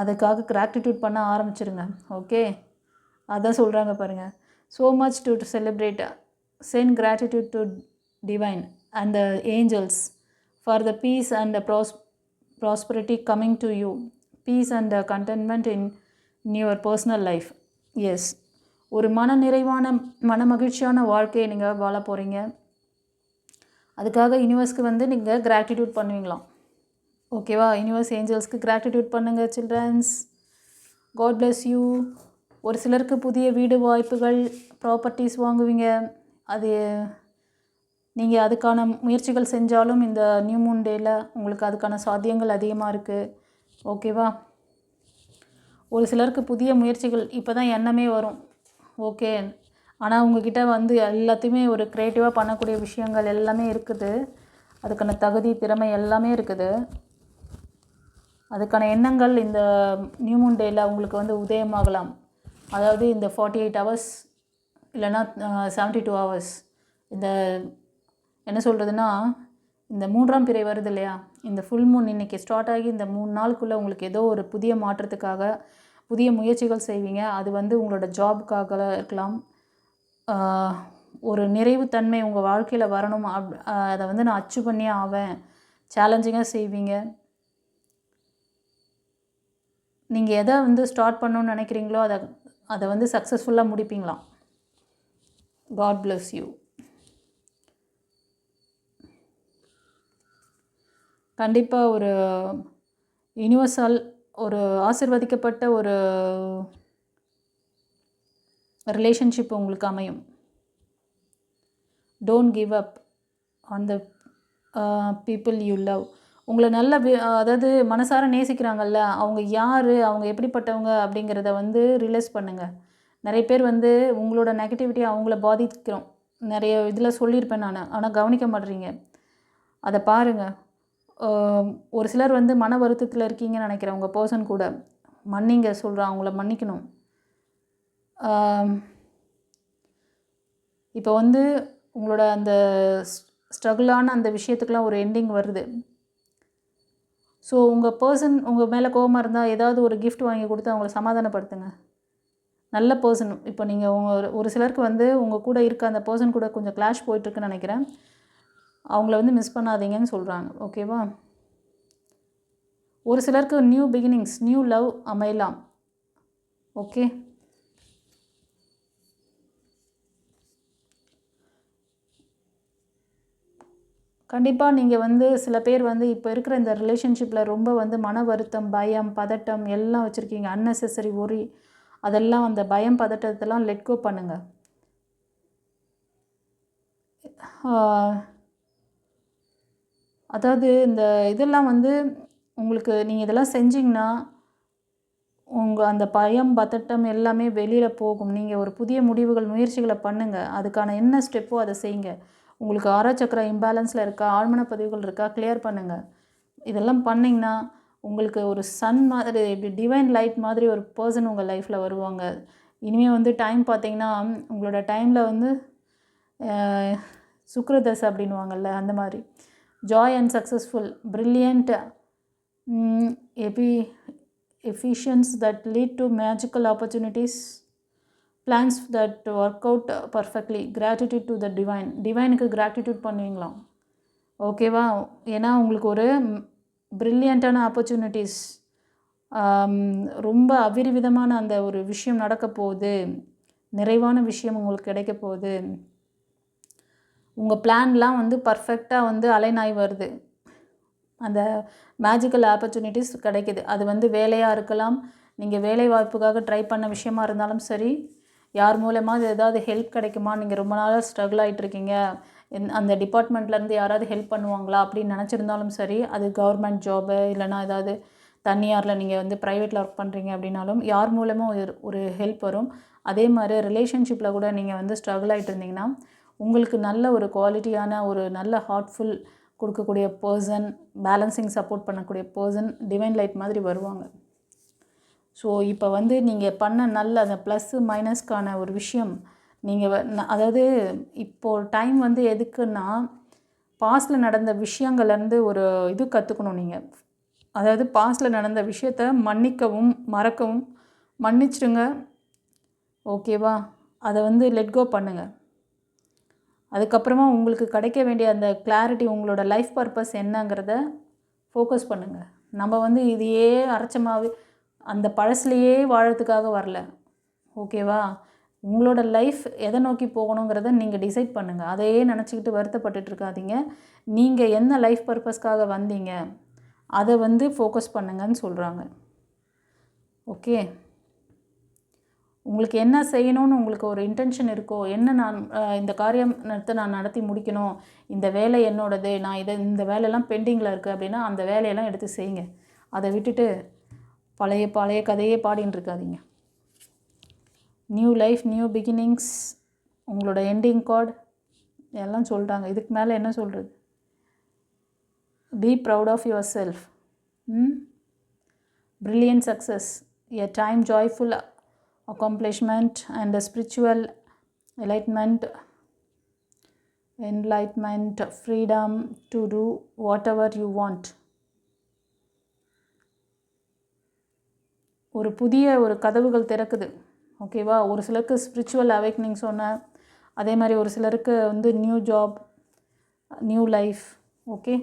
அதுக்காக கிராட்டிடியூட் பண்ண ஆரம்பிச்சிருங்க. ஓகே, அதான் சொல்கிறாங்க பாருங்கள். So much to celebrate, send gratitude to divine and the angels for the peace and prosperity coming to you, peace and contentment in your personal life. Yes, ஒரு மன மகிழ்ச்சியான வாழ்க்கையை நீங்கள் வாழ போகிறீங்க. அதுக்காக யூனிவர்ஸ்க்கு வந்து நீங்கள் கிராட்டிடியூட் பண்ணுவீங்களாம். ஓகேவா? யூனிவர்ஸ் ஏஞ்சல்ஸ்க்கு கிராட்டிடியூட் பண்ணுங்கள் சில்ட்ரன்ஸ். God bless you. ஒரு சிலருக்கு புதிய வீடு வாய்ப்புகள், ப்ராப்பர்ட்டிஸ் வாங்குவீங்க. அது நீங்கள் அதுக்கான முயற்சிகள் செஞ்சாலும் இந்த நியூ மூன் டேயில் உங்களுக்கு அதுக்கான சாத்தியங்கள் அதிகமாக இருக்குது. ஓகேவா? ஒரு சிலருக்கு புதிய முயற்சிகள் இப்போ தான் எண்ணமே வரும். ஓகே, ஆனால் உங்ககிட்ட வந்து எல்லாத்தையுமே ஒரு க்ரியேட்டிவாக பண்ணக்கூடிய விஷயங்கள் எல்லாமே இருக்குது. அதுக்கான தகுதி, திறமை எல்லாமே இருக்குது. அதுக்கான எண்ணங்கள் இந்த நியூ மூன் டேயில் உங்களுக்கு வந்து உதயமாகலாம். அதாவது இந்த 48 hours இல்லைன்னா 72 hours, இந்த என்ன சொல்கிறதுனா, இந்த 3ஆம் பிறை வருது இல்லையா, இந்த ஃபுல் மூன் இன்றைக்கி ஸ்டார்ட் ஆகி இந்த 3 நாளுக்குள்ளே உங்களுக்கு ஏதோ ஒரு புதிய மாற்றத்துக்காக புதிய முயற்சிகள் செய்வீங்க. அது வந்து உங்களோட ஜாபுக்காக இருக்கலாம். ஒரு நிறைவுத்தன்மை உங்கள் வாழ்க்கையில் வரணும். அதை வந்து நான் அச்சீவ் பண்ணியே ஆவேன், சேலஞ்சிங்காக செய்வீங்க. நீங்கள் எதை வந்து ஸ்டார்ட் பண்ணணுன்னு நினைக்கிறீங்களோ அதை வந்து சக்ஸஸ்ஃபுல்லாக முடிப்பீங்களாம். God bless you. கண்டிப்பாக ஒரு யூனிவர்ஸால் ஒரு ஆசிர்வதிக்கப்பட்ட ஒரு ரிலேஷன்ஷிப் உங்களுக்கு அமையும். Don't give up on the people you love. உங்களை நல்ல அதாவது மனசார நேசிக்கிறாங்கல்ல, அவங்க யார், அவங்க எப்படிப்பட்டவங்க அப்படிங்கிறத வந்து ரியலைஸ் பண்ணுங்கள். நிறைய பேர் வந்து உங்களோட நெகட்டிவிட்டியை அவங்கள பாதிக்கிறோம். நிறைய இதில் சொல்லியிருப்பேன் நான், ஆனால் கவனிக்க மாட்டேறீங்க. அதை பாருங்கள். ஒரு சிலர் வந்து மன வருத்தத்தில் இருக்கீங்கன்னு நினைக்கிறேன். உங்கள் பர்சன் கூட மன்னிங்க சொல்கிறேன், அவங்கள மன்னிக்கணும். இப்போ வந்து உங்களோட அந்த ஸ்ட்ரகிளான அந்த விஷயத்துக்கெலாம் ஒரு எண்டிங் வருது. ஸோ உங்கள் பர்சன் உங்கள் மேலே கோபமாக இருந்தால் ஏதாவது ஒரு கிஃப்ட் வாங்கி கொடுத்து அவங்கள சமாதானப்படுத்துங்க. நல்ல பர்சன். இப்போ நீங்கள் ஒரு சிலருக்கு வந்து உங்கள் கூட இருக்க அந்த பர்சன் கூட கொஞ்சம் கிளாஷ் போயிட்டுருக்குன்னு நினைக்கிறேன். அவங்கள வந்து மிஸ் பண்ணாதீங்கன்னு சொல்கிறாங்க. ஓகேவா? ஒரு சிலருக்கு நியூ பிகினிங்ஸ், நியூ லவ் அமையலாம். ஓகே, கண்டிப்பாக நீங்கள் வந்து சில பேர் வந்து இப்போ இருக்கிற இந்த ரிலேஷன்ஷிப்பில் ரொம்ப வந்து மன வருத்தம், பயம், பதட்டம் எல்லாம் வச்சுருக்கீங்க. அன்னெசரி ஒரி, அதெல்லாம் அந்த பயம் பதட்டத்தெல்லாம் லெட் கோ பண்ணுங்கள். அதாவது இந்த இதெல்லாம் வந்து உங்களுக்கு நீங்கள் இதெல்லாம் செஞ்சிங்கன்னா உங்கள் அந்த பயம் பதட்டம் எல்லாமே வெளியில் போகும். நீங்கள் ஒரு புதிய முடிவுகள் முயற்சிகளை பண்ணுங்கள். அதுக்கான என்ன ஸ்டெப்போ அதை செய்யுங்க. உங்களுக்கு ஆறாச்சக்கர இம்பேலன்ஸில் இருக்கா, ஆழ்மன பதிவுகள் இருக்கா, கிளியர் பண்ணுங்கள். இதெல்லாம் பண்ணிங்கன்னா உங்களுக்கு ஒரு சன் மாதிரி, டிவைன் லைட் மாதிரி ஒரு பர்சன் உங்கள் லைஃப்பில் வருவாங்க. இனிமேல் வந்து டைம் பார்த்தீங்கன்னா உங்களோட டைமில் வந்து சுக்ரதஸ் அப்படின்வாங்கல்ல, அந்த மாதிரி Joy and successful, brilliant, efficiency that lead to magical opportunities, plans that work out perfectly, gratitude to the divine. டிவைனுக்கு gratitude பண்ணுவீங்களாம். ஓகேவா? ஏன்னா உங்களுக்கு ஒரு பிரில்லியண்ட்டான ஆப்பர்ச்சுனிட்டிஸ், ரொம்ப அபரிவிதமான அந்த ஒரு விஷயம் நடக்க போகுது. நிறைவான விஷயம் உங்களுக்கு கிடைக்க போகுது. உங்கள் பிளான்லாம் வந்து பர்ஃபெக்டாக வந்து அலைன் ஆகி வருது. அந்த மேஜிக்கல் ஆப்பர்ச்சுனிட்டிஸ் கிடைக்கிது. அது வந்து வேலையாக இருக்கலாம், நீங்கள் வேலை வாய்ப்புக்காக ட்ரை பண்ண விஷயமா இருந்தாலும் சரி, யார் மூலமாக ஏதாவது ஹெல்ப் கிடைக்குமா, நீங்கள் ரொம்ப நாளாக ஸ்ட்ரகிள் ஆகிட்ருக்கீங்க, அந்த டிபார்ட்மெண்ட்லேருந்து யாராவது ஹெல்ப் பண்ணுவாங்களா அப்படின்னு நினச்சிருந்தாலும் சரி, அது கவர்மெண்ட் ஜாபு இல்லைனா ஏதாவது தனியாரில் நீங்கள் வந்து ப்ரைவேட்டில் ஒர்க் பண்ணுறீங்க அப்படின்னாலும் யார் மூலமாக ஒரு ஹெல்ப் வரும். அதே மாதிரி ரிலேஷன்ஷிப்பில் கூட நீங்கள் வந்து ஸ்ட்ரகிள் ஆகிட்டு இருந்தீங்கன்னா உங்களுக்கு நல்ல ஒரு குவாலிட்டியான ஒரு நல்ல ஹார்ட்ஃபுல் கொடுக்கக்கூடிய பர்சன், பேலன்சிங் சப்போர்ட் பண்ணக்கூடிய பர்சன் டிவைன் லைட் மாதிரி வருவாங்க. ஸோ இப்போ வந்து நீங்கள் பண்ண நல்ல அந்த ப்ளஸ்ஸு மைனஸ்க்கான ஒரு விஷயம் நீங்கள் அதாவது இப்போது டைம் வந்து எதுக்குன்னா பாஸ்டில் நடந்த விஷயங்கள்லேருந்து ஒரு இது கற்றுக்கணும். நீங்கள் அதாவது பாஸ்டில் நடந்த விஷயத்த மன்னிக்கவும் மறக்கவும், மன்னிச்சிடுங்க. ஓகேவா? அதை வந்து லெட் கோ பண்ணுங்கள். அதுக்கப்புறமா உங்களுக்கு கிடைக்க வேண்டிய அந்த கிளாரிட்டி, உங்களோட லைஃப் பர்பஸ் என்னங்கிறத ஃபோக்கஸ் பண்ணுங்கள். நம்ம வந்து இதையே அரைச்சமாகவே அந்த பழசுலையே வாழறதுக்காக வரல. ஓகேவா? உங்களோட லைஃப் எதை நோக்கி போகணுங்கிறத நீங்கள் டிசைட் பண்ணுங்கள். அதையே நினச்சிக்கிட்டு வருத்தப்பட்டுட்டு இருக்காதீங்க. நீங்கள் என்ன லைஃப் பர்பஸ்க்காக வந்தீங்க அதை வந்து ஃபோக்கஸ் பண்ணுங்கன்னு சொல்கிறாங்க. ஓகே, உங்களுக்கு என்ன செய்யணும்னு உங்களுக்கு ஒரு இன்டென்ஷன் இருக்கோ, என்ன நான் இந்த காரியத்தை நான் நடத்தி முடிக்கணும், இந்த வேலை என்னோடது, நான் இந்த வேலையெல்லாம் பெண்டிங்கில் இருக்குது அப்படின்னா அந்த வேலையெல்லாம் எடுத்து செய்யுங்க. அதை விட்டுட்டு பழைய கதையே பாடின்னு இருக்காதீங்க. நியூ லைஃப், நியூ பிகினிங்ஸ், உங்களோட எண்டிங் கார்டு எல்லாம் சொல்லிட்டாங்க. இதுக்கு மேலே என்ன சொல்கிறது? Be proud of yourself. Brilliant success, a time joyful accomplishment and a spiritual enlightenment, freedom to do whatever you want. ஒரு புதிய ஒரு கதவுகள் திறக்குது. ஓகேவா? ஒரு சிலருக்கு ஸ்பிரிச்சுவல் அவேக்னிங் சொன்னேன். அதே மாதிரி ஒரு சிலருக்கு வந்து new job, new life. Okay,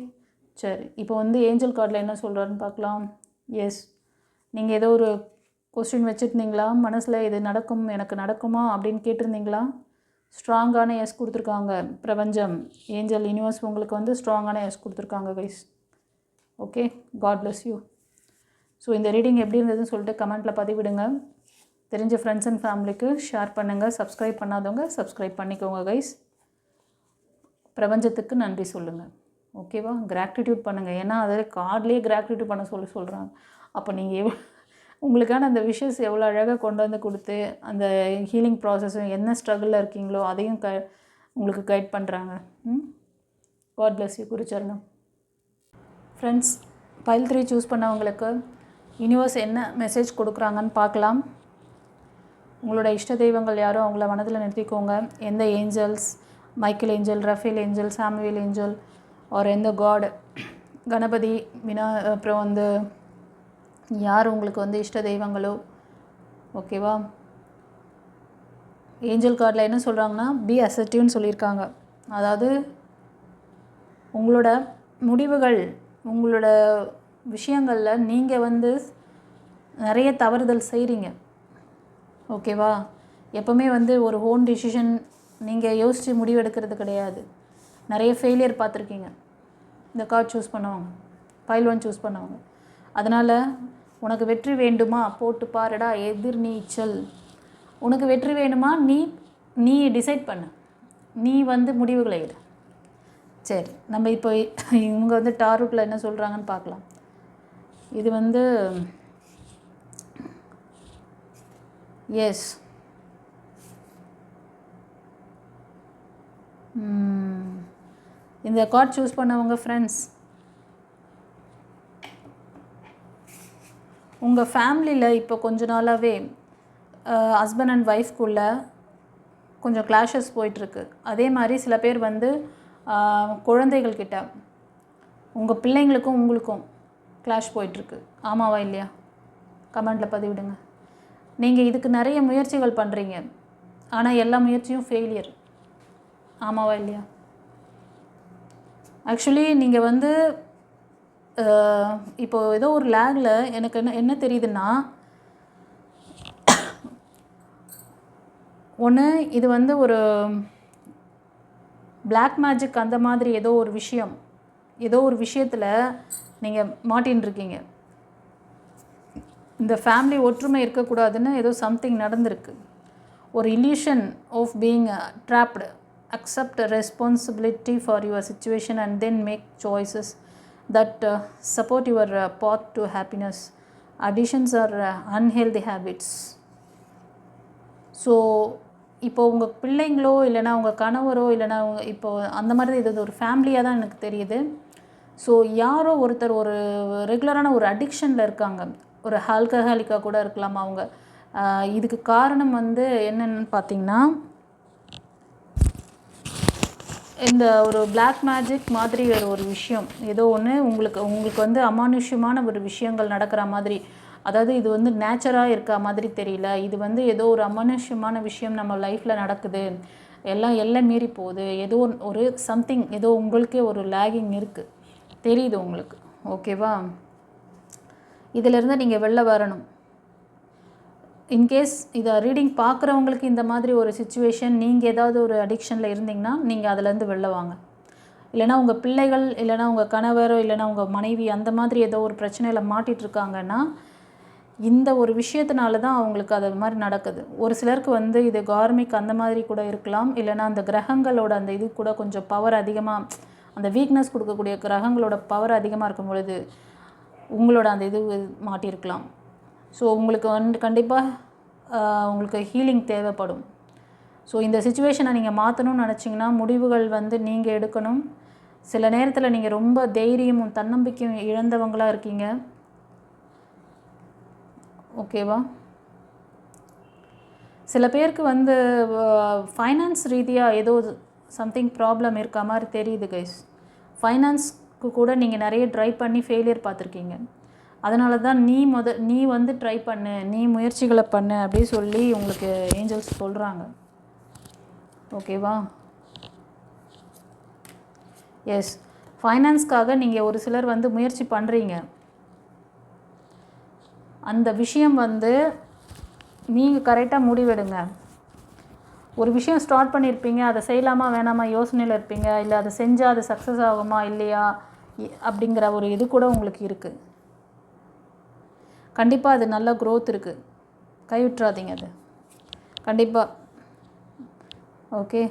சரி. இப்போ வந்து ஏஞ்சல் கார்டில் என்ன சொல்கிறாருன்னு பார்க்கலாம். எஸ், நீங்கள் ஏதோ ஒரு கொஸ்டின் வச்சுருந்தீங்களா மனசில், இது நடக்கும், எனக்கு நடக்குமா அப்படின்னு கேட்டிருந்தீங்களா? ஸ்ட்ராங்கான எஸ் கொடுத்துருக்காங்க பிரபஞ்சம், ஏஞ்சல் யூனிவர்ஸ் உங்களுக்கு வந்து ஸ்ட்ராங்கான எஸ் கொடுத்துருக்காங்க guys. Okay, God bless you. So இந்த ரீடிங் எப்படி இருந்ததுன்னு சொல்லிட்டு கமெண்ட்டில் பதிவிடுங்க. தெரிஞ்ச ஃப்ரெண்ட்ஸ் அண்ட் ஃபேமிலிக்கு ஷேர் பண்ணுங்கள். சப்ஸ்கிரைப் பண்ணாதவங்க சப்ஸ்கிரைப் பண்ணிக்கோங்க கைஸ். பிரபஞ்சத்துக்கு நன்றி சொல்லுங்கள். ஓகேவா? கிராட்டிடியூட் பண்ணுங்கள். ஏன்னா அதில் கார்ட்லேயே கிராட்டிடியூட் பண்ண சொல்கிறாங்க. அப்போ நீங்கள் உங்களுக்கான அந்த விஷஸ் எவ்வளோ அழகாக கொண்டு வந்து கொடுத்து அந்த ஹீலிங் ப்ராசஸும் என்ன ஸ்ட்ரகிளில் இருக்கீங்களோ அதையும் உங்களுக்கு கைட் பண்ணுறாங்க. God bless you. குருச்சரணம். ஃப்ரெண்ட்ஸ், பைல் 3 சூஸ் பண்ணவங்களுக்கு யூனிவர்ஸ் என்ன மெசேஜ் கொடுக்குறாங்கன்னு பார்க்கலாம். உங்களோட இஷ்ட தெய்வங்கள் யாரோ அவங்கள மனதில் நிறுத்திக்கோங்க. எந்த angels, Michael angel, Raphael angel, Samuel angel, ஒரு எந்த காட், கணபதி, அப்புறம் வந்து யார் உங்களுக்கு வந்து இஷ்ட தெய்வங்களோ, ஓகேவா? ஏஞ்சல் கார்டில் என்ன சொல்கிறாங்கன்னா, பி அசர்ட்டிவ்னு சொல்லியிருக்காங்க. அதாவது உங்களோட முடிவுகள், உங்களோட விஷயங்களில் நீங்கள் வந்து நிறைய தவறுதல் செய்கிறீங்க. ஓகேவா? எப்போவுமே வந்து ஒரு ஓன் டிசிஷன் நீங்கள் யோசித்து முடிவெடுக்கிறது கிடையாது. நிறைய ஃபெயிலியர் பார்த்துருக்கீங்க இந்த கார்டு சூஸ் பண்ணவங்க, பைல் 1 சூஸ் பண்ணவங்க. அதனால் உனக்கு வெற்றி வேண்டுமா, போட்டு பாருடா எதிர்நீச்சல். உனக்கு வெற்றி வேணுமா, நீ டிசைட் பண்ணு, நீ வந்து முடிவுகளை எடு. சரி, நம்ம இப்போ இவங்க வந்து டாரூட்டில் என்ன சொல்கிறாங்கன்னு பார்க்கலாம். இது வந்து எஸ், இந்த கார்ட் சூஸ் பண்ணவங்க ஃப்ரெண்ட்ஸ், உங்கள் ஃபேமிலியில் இப்போ கொஞ்ச நாளாகவே ஹஸ்பண்ட் அண்ட் ஒய்ஃப்குள்ளே கொஞ்சம் கிளாஷஸ் போயிட்டுருக்கு. அதே மாதிரி சில பேர் வந்து குழந்தைகள்கிட்ட, உங்கள் பிள்ளைங்களுக்கும் உங்களுக்கும் கிளாஷ் போயிட்டுருக்கு. ஆமாவா இல்லையா? கமெண்டில் பதிவிடுங்க. நீங்கள் இதுக்கு நிறைய முயற்சிகள் பண்ணுறீங்க, ஆனால் எல்லா முயற்சியும் ஃபெயிலியர். ஆமாவா இல்லையா? ஆக்சுவலி நீங்கள் வந்து இப்போது ஏதோ ஒரு லேகில் எனக்கு என்ன தெரியுதுன்னா, ஒன்று இது வந்து ஒரு பிளாக் மேஜிக் அந்த மாதிரி ஏதோ ஒரு விஷயத்தில் நீங்கள் மாட்டின்னு இருக்கீங்க. இந்த ஃபேமிலி ஒற்றுமை இருக்கக்கூடாதுன்னு ஏதோ சம்திங் நடந்திருக்கு. ஒரு illusion of being trapped. Accept responsibility for your situation and then make choices that support your path to happiness. Addictions are unhealthy habits. So இப்போது உங்கள் பிள்ளைங்களோ இல்லைனா உங்கள் கணவரோ இல்லைனா இப்போது அந்த மாதிரி இது ஒரு ஃபேமிலியாக தான் எனக்கு தெரியுது. ஸோ யாரோ ஒருத்தர் ஒரு ரெகுலரான ஒரு அடிக்ஷனில் இருக்காங்க. ஒரு ஆல்கஹாலிக்காக கூட இருக்கலாம் அவங்க. இதுக்கு காரணம் வந்து என்னென்னு பார்த்தீங்கன்னா, இந்த ஒரு பிளாக் மேஜிக் மாதிரி ஒரு விஷயம் ஏதோ ஒன்று உங்களுக்கு வந்து அமானுஷ்யமான ஒரு விஷயங்கள் நடக்கிற மாதிரி. அதாவது இது வந்து நேச்சராக இருக்க மாதிரி தெரியல. இது வந்து ஏதோ ஒரு அமானுஷ்யமான விஷயம் நம்ம லைஃப்பில் நடக்குது, எல்லாம் மீறி போகுது. ஏதோ ஒரு சம்திங், ஏதோ உங்களுக்கே ஒரு லேகிங் இருக்குது, தெரியுது உங்களுக்கு. ஓகேவா? இதிலேருந்து நீங்கள் வெளில வரணும். இன்கேஸ் இதை ரீடிங் பார்க்குறவங்களுக்கு இந்த மாதிரி ஒரு சிச்சுவேஷன், நீங்கள் ஏதாவது ஒரு அடிக்ஷனில் இருந்தீங்கன்னா நீங்கள் அதிலேருந்து வெளில வாங்க. இல்லைனா உங்கள் பிள்ளைகள், இல்லைனா உங்கள் கணவரோ, இல்லைனா உங்கள் மனைவி அந்த மாதிரி ஏதோ ஒரு பிரச்சனையில் மாட்டிகிட்ருக்காங்கன்னா இந்த ஒரு விஷயத்தினால தான் அவங்களுக்கு அது மாதிரி நடக்குது. ஒரு சிலருக்கு வந்து இது கார்மிக் அந்த மாதிரி கூட இருக்கலாம். இல்லைனா அந்த கிரகங்களோட அந்த இது கூட கொஞ்சம் பவர் அதிகமாக, அந்த வீக்னஸ் கொடுக்கக்கூடிய கிரகங்களோட பவர் அதிகமாக இருக்கும் பொழுது உங்களோட அந்த இது மாட்டியிருக்கலாம். ஸோ உங்களுக்கு வந்து கண்டிப்பாக உங்களுக்கு ஹீலிங் தேவைப்படும். ஸோ இந்த சிச்சுவேஷனை நீங்கள் மாற்றணும்னு நினச்சிங்கன்னா முடிவுகள் வந்து நீங்கள் எடுக்கணும். சில நேரத்தில் நீங்கள் ரொம்ப தைரியமும் தன்னம்பிக்கையும் இழந்தவங்களாக இருக்கீங்க. ஓகேவா? சில பேருக்கு வந்து ஃபைனான்ஸ் ரீதியாக ஏதோ சம்திங் ப்ராப்ளம் இருக்க மாதிரி தெரியுது கைஸ். ஃபைனான்ஸ்க்கு கூட நீங்கள் நிறைய ட்ரை பண்ணி ஃபெயிலியர் பார்த்துருக்கீங்க. அதனால தான் நீ வந்து ட்ரை பண்ணு, நீ முயற்சிகளை பண்ணு அப்படி சொல்லி உங்களுக்கு ஏஞ்சல்ஸ் சொல்கிறாங்க. ஓகேவா? எஸ், ஃபைனான்ஸ்க்காக நீங்கள் ஒரு சிலர் வந்து முயற்சி பண்ணுறீங்க. அந்த விஷயம் வந்து நீங்கள் கரெக்டாக முடிவெடுங்க. ஒரு விஷயம் ஸ்டார்ட் பண்ணியிருப்பீங்க, அதை செய்யலாமா வேணாமா யோசனையில் இருப்பீங்க. இல்லை அதை செஞ்சால் அது சக்ஸஸ் ஆகுமா இல்லையா அப்படிங்கிற ஒரு இது கூட உங்களுக்கு இருக்குது. கண்டிப்பாக அது நல்ல க்ரோத் இருக்குது, கைவிட்றாதீங்க அது கண்டிப்பாக. ஓகே,